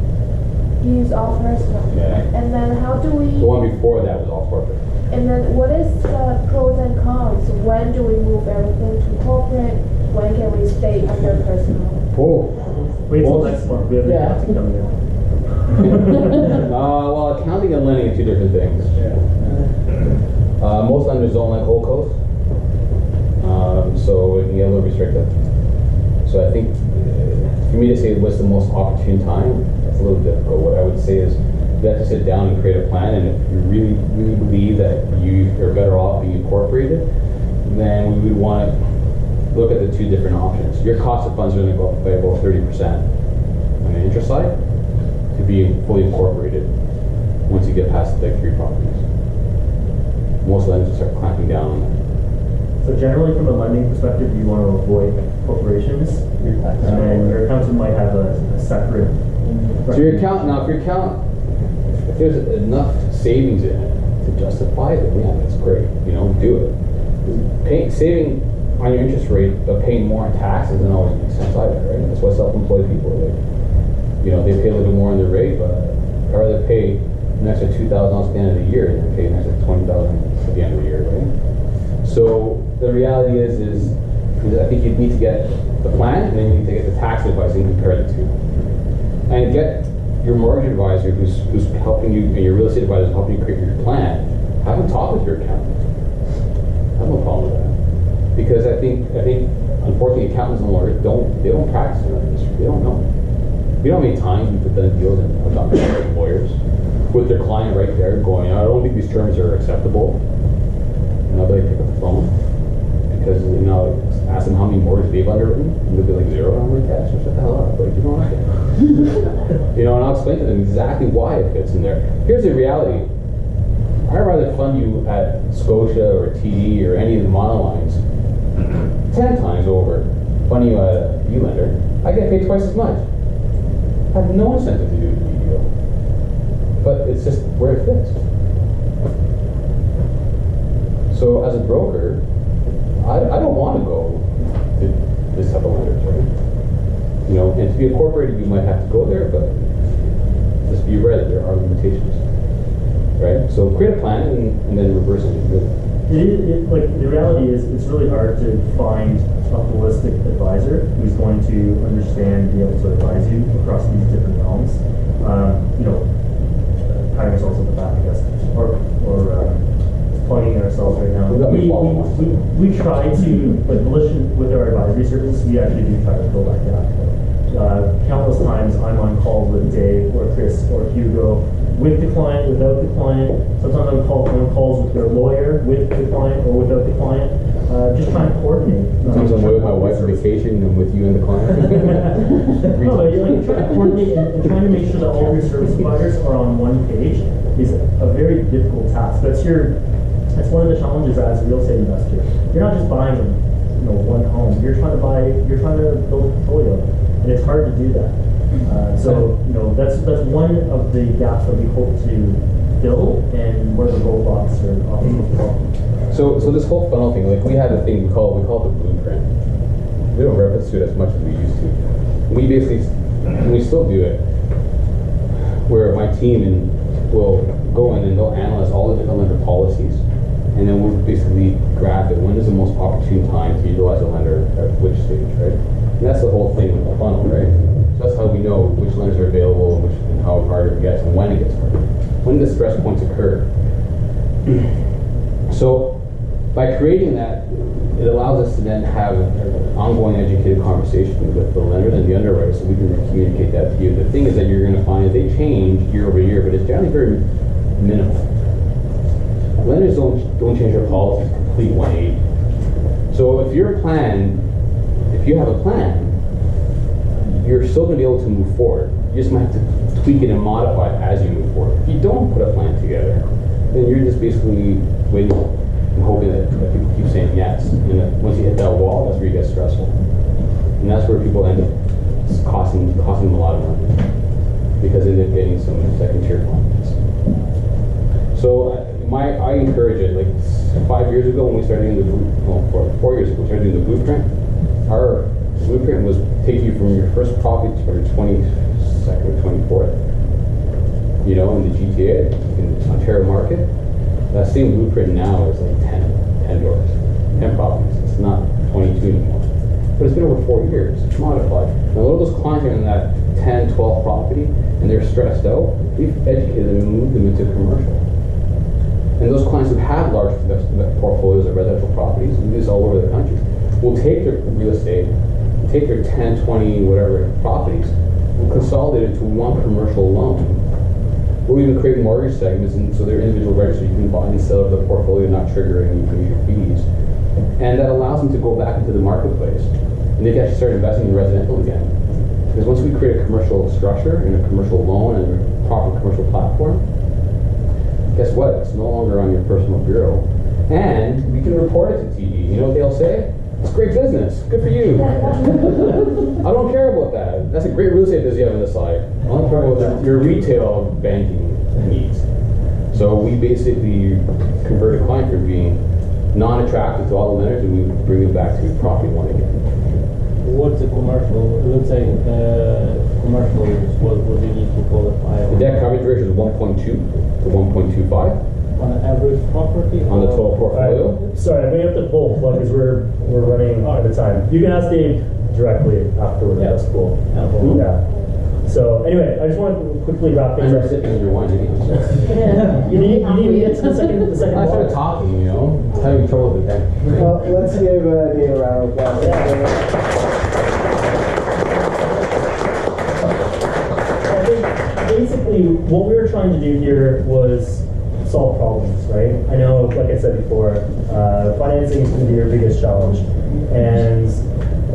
Use all personal. Yeah. And then how do we... The one before that was all corporate. And then what is the pros and cons? When do we move everything to corporate? When can we stay under personal? Oh. Wait till next month. We have the accounting coming in. Well, accounting and lending are 2 different things. Most lenders don't like whole codes. So it can get a little restrictive. So I think for me to say what's the most opportune time, that's a little difficult. What I would say is you have to sit down and create a plan, and if you really, really believe that you are better off being incorporated, then we would want to look at the two different options. Your cost of funds are going to go up by about 30% on the interest side to be fully incorporated once you get past the 3 properties. Most lenders will start clamping down on that. So generally, from a lending perspective, you want to avoid corporations, and your accountant might have a separate. So your account now, if there's enough savings in it to justify it, then yeah, that's great. You know, do it. Saving on your interest rate, but paying more in taxes doesn't always make sense either, right? That's why self-employed people are like, you know, they pay a little more on their rate, but I'd rather pay an extra $2,000 at the end of the year than pay an extra $20,000 at the end of the year, right? So the reality is I think you need to get the plan, and then you need to get the tax advice and compare the two. And get your mortgage advisor who's helping you, and your real estate advisor who's helping you create your plan, have a talk with your accountant. I have no problem with that. Because I think unfortunately accountants and lawyers don't practice in that industry. They don't know. You know how many times we've done deals and I've done with lawyers with their client right there going, I don't think these terms are acceptable. And I'll be like, pick up the phone. Because, you know, ask them how many mortgages they've underwritten, and they'll be like, 0. I'm like, yeah, shut the hell up. Like, you don't like it. You know, and I'll explain to them exactly why it fits in there. Here's the reality. I'd rather fund you at Scotia or TD or any of the monolines 10 times over funding you at a U-lender. I get paid twice as much. I have no incentive to do a deal. But it's just where it fits. So as a broker, I don't want to go to this type of lenders, right? You know, and to be incorporated, you might have to go there, but just be aware that there are limitations, right? So create a plan and then reverse it. Like the reality is, it's really hard to find a holistic advisor who's going to understand, be able to advise you across these different realms. You know, patting ourselves on the back, I guess, or plugging ourselves right now. We try to, like, Volition with our advisory services, we actually do try to go like that. Countless times I'm on calls with Dave or Chris or Hugo, with the client, without the client. Sometimes I'm on calls with their lawyer, with the client or without the client, just trying to coordinate. Sometimes I'm with my wife on vacation and with you and the client. No, but like, trying to coordinate and trying to make sure that all of your service providers are on one page is a very difficult task. That's one of the challenges as a real estate investor. You're not just buying, you know, one home. You're trying to build a portfolio, and it's hard to do that. So, you know, that's one of the gaps that we hope to fill, and where the roadblocks are often problem. So this whole funnel thing, like we had a thing we call it the blueprint. We don't reference to it as much as we used to. We basically, and we still do it, where my team will go in and they'll analyze all the different lender policies, and then we'll basically graph it. When is the most opportune time to utilize a lender at which stage, right? And that's the whole thing with the funnel, right? So that's how we know which lenders are available and how hard it gets and when it gets harder. When the stress points occur. So by creating that, it allows us to then have an ongoing educated conversation with the lender and the underwriter, so we can communicate that to you. The thing is that you're going to find that they change year over year, but it's generally very minimal. Lenders don't change their policies complete 180. So if you have a plan, you're still going to be able to move forward. You just might have to tweak it and modify it as you move forward. If you don't put a plan together, then you're just basically waiting and hoping that people keep saying yes. And that once you hit that wall, that's where you get stressful. And that's where people end up costing them a lot of money, because they end up getting some second-tier clients. So I encourage it. Like 5 years ago when we started doing the 4 years ago, we started doing the blueprint. Our blueprint was take you from your first property to your 22nd or 24th. You know, in the GTA, in the Ontario market, that same blueprint now is like 10 doors, 10 properties. It's not 22 anymore. But it's been over 4 years. It's modified. Now, a lot of those clients are in that 10, 12 property, and they're stressed out. We've educated them and moved them into commercial. And those clients who have large portfolios of residential property properties, we do this all over the country, will take their real estate, take their 10, 20, whatever properties, and consolidate it to one commercial loan. Or even create mortgage segments, and so they're individual registered. You can buy and sell the portfolio, not triggering any major fees. And that allows them to go back into the marketplace. And they can actually start investing in residential again. Because once we create a commercial structure and a commercial loan and a proper commercial platform, guess what? It's no longer on your personal bureau. And we can report it to TV. You know what they'll say? It's great business. Good for you. I don't care about that. That's a great real estate business you have on the side. I don't care about your retail banking needs. So we basically convert a client from being non-attractive to all the lenders, and we bring them back to property one again. What's a commercial? Let's say commercial is what do you need to qualify? The debt coverage ratio is 1.2 to 1.25. On an average property? On the total portfolio? Sorry, I'm going to have to pull a plug because we're running out of time. You can ask Dave directly afterwards. Yeah. That's cool. Mm-hmm. Yeah. So anyway, I just want to quickly wrap things I'm up. sipping your wine anyway. You need to get to the second I started talking, you know, having trouble with the deck. Well, let's give Dave a round of applause. I think basically what we were trying to do here was solve problems, right? I know, like I said before, financing is going to be your biggest challenge, and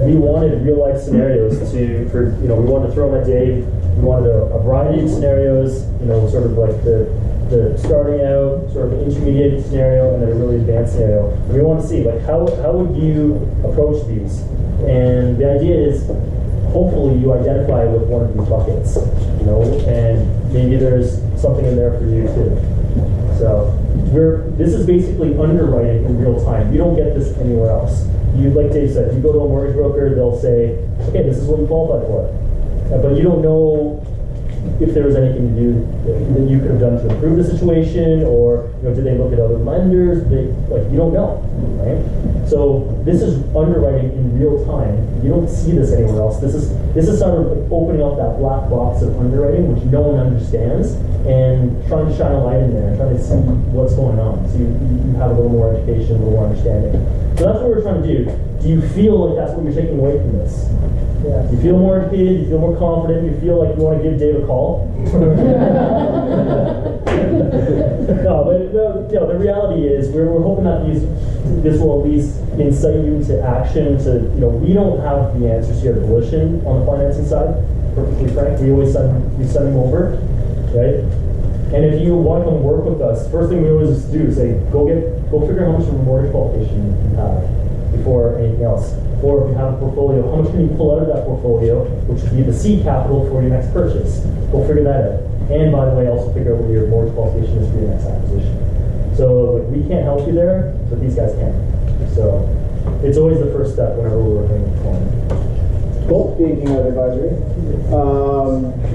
we wanted real life scenarios we wanted to throw them at Dave. We wanted a variety of scenarios, sort of like the starting out, sort of intermediate scenario, and then a really advanced scenario. And we want to see like how would you approach these, and the idea is hopefully you identify with one of these buckets, and maybe there's something in there for you too. So this is basically underwriting in real time. You don't get this anywhere else. Like Dave said, you go to a mortgage broker, they'll say, okay, this is what you qualify for. But you don't know if there was anything to do that you could have done to improve the situation, or did they look at other lenders? You don't know, right? So this is underwriting in real time. You don't see this anywhere else. This is sort of like opening up that black box of underwriting, which no one understands, and trying to shine a light in there, and trying to see what's going on, so you have a little more education, a little more understanding. So that's what we're trying to do. Do you feel like that's what you're taking away from this? Yeah. You feel more educated, you feel more confident, you feel like you want to give Dave a call? No, but the reality is we're hoping that this will at least incite you to action. We don't have the answers here at Volition on the financing side, perfectly frank. We always send them over, right? And if you want to come work with us, first thing we always do is say, go figure out how much of a mortgage qualification you have before anything else. Or if you have a portfolio, how much can you pull out of that portfolio, which would be the seed capital for your next purchase. Go figure that out. And by the way, also figure out what your mortgage qualification is for your next acquisition. So we can't help you there, but these guys can. So it's always the first step whenever we're working with a client. Cool. Speaking of advisory,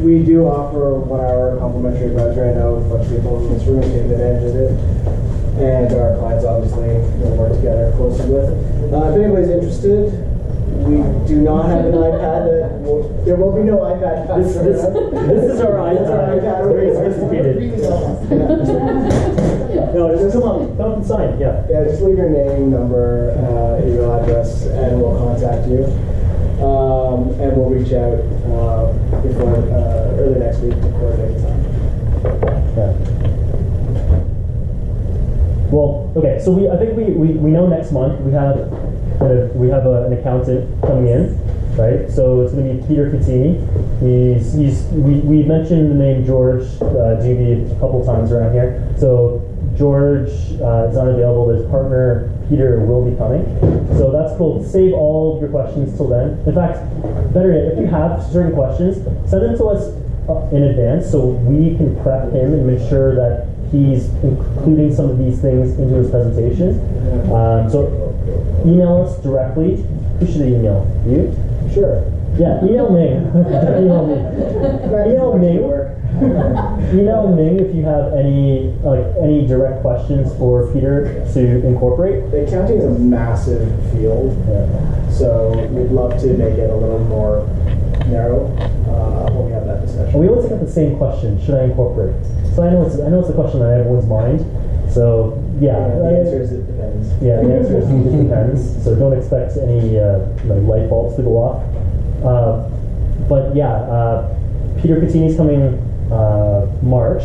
we do offer 1 hour complimentary advisory. I know a bunch of people in this room take advantage of it, and our clients obviously work together closely with. If anybody's interested, we do not have an iPad. There will be no iPad. This is our iPad. Very sophisticated. No, just come up and sign. Yeah. Yeah, just leave your name, number, email address, and we'll contact you. And we'll reach out before early next week to coordinate time. Yeah. Well, okay. So I think we know next month we have an accountant coming in, right? So it's going to be Peter Catini. We mentioned the name George Judy a couple times around here. So George is unavailable. His partner Peter will be coming. So that's cool. Save all of your questions till then. In fact, better yet, if you have certain questions, send them to us in advance so we can prep him and make sure that he's including some of these things into his presentation. So email us directly. Who should I email? You? Sure. Yeah, email Ming. Email me. Email Ming. Email Ming if you have any direct questions for Peter to incorporate. The accounting is a massive field, so we'd love to make it a little more narrow when we have that discussion. We always get the same question: should I incorporate? So I know it's a question on everyone's mind. So yeah, the answer is it depends. depends. Yeah, the answer is it depends. So don't expect any like light bulbs to go off. But yeah, Peter Catini's coming March.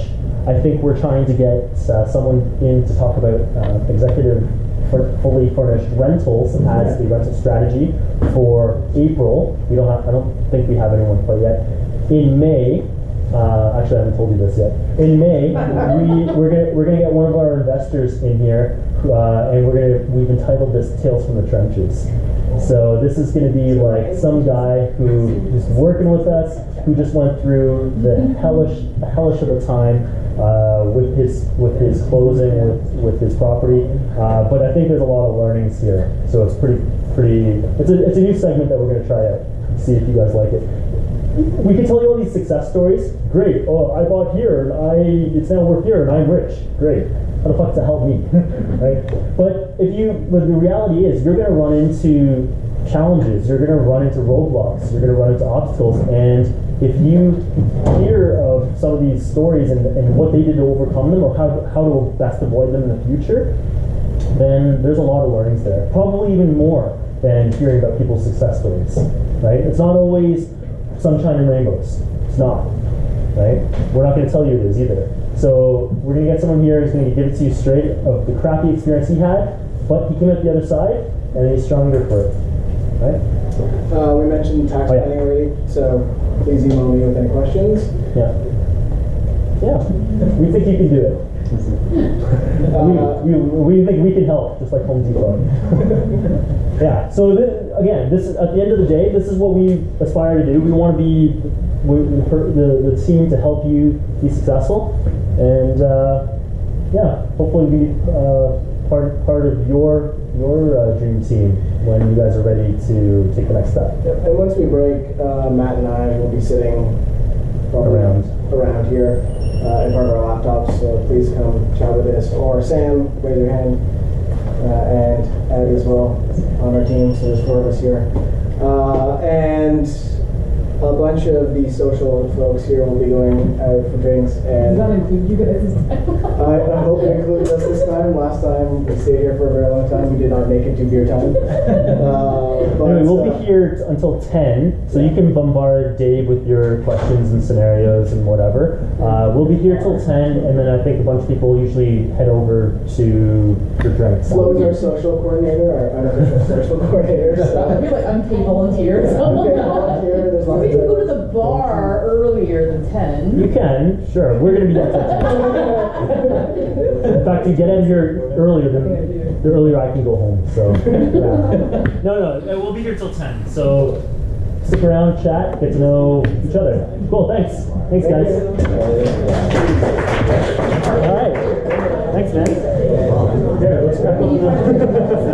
I think we're trying to get someone in to talk about executive fully furnished rentals as a rental strategy for April. I don't think we have anyone quite yet. In May, actually I haven't told you this yet. In May, we're gonna get one of our investors in here, and we've entitled this "Tales from the Trenches." So this is going to be like some guy who's working with us, who just went through the hellish of a time with his closing with his property. But I think there's a lot of learnings here, so it's pretty. It's a new segment that we're going to try out. See if you guys like it. We can tell you all these success stories. Great. Oh, I bought here, and it's now worth here, and I'm rich. Great. How the fuck does that help me, right? But the reality is, you're going to run into challenges. You're going to run into roadblocks. You're going to run into obstacles. And if you hear of some of these stories and what they did to overcome them, or how to best avoid them in the future, then there's a lot of learnings there. Probably even more than hearing about people's success stories, right? It's not always sunshine and rainbows. It's not, right? We're not going to tell you it is either. So we're going to get someone here who's going to give it to you straight of the crappy experience he had, but he came out the other side and he's stronger for it, right? We mentioned tax planning already, so please email me with any questions. Yeah. Yeah. We think you can do it. We think we can help, just like Home Depot. Yeah. So again, this is, at the end of the day, this is what we aspire to do. We want to be the team to help you be successful, and yeah, hopefully be part of your dream team when you guys are ready to take the next step. Yep. And once we break, Matt and I will be sitting around here in front of our laptops. So please come chat with us, or Sam, raise your hand, and Ed as well on our team. So there's 4 of us here, and a bunch of the social folks here will be going out for drinks. And does that include you guys this time? I hope it includes us this time. Last time we stayed here for a very long time. We did not make it to beer time. Anyway, we'll be here until 10, so you can bombard Dave with your questions and scenarios and whatever. We'll be here till 10, and then I think a bunch of people usually head over to your drinks. Flo is our social coordinator, our unofficial social coordinator. So. I feel like unpaid volunteer. Unpaid volunteer. There's lots we can go to the bar earlier than 10. You can, sure. We're going to be there till 10. In fact, you get in here earlier the earlier I can go home. So, yeah. No, we'll be here till 10. So, stick around, chat, get to know each other. Cool, thanks. Thanks, guys. All right. Thanks, man. There, let's crack open.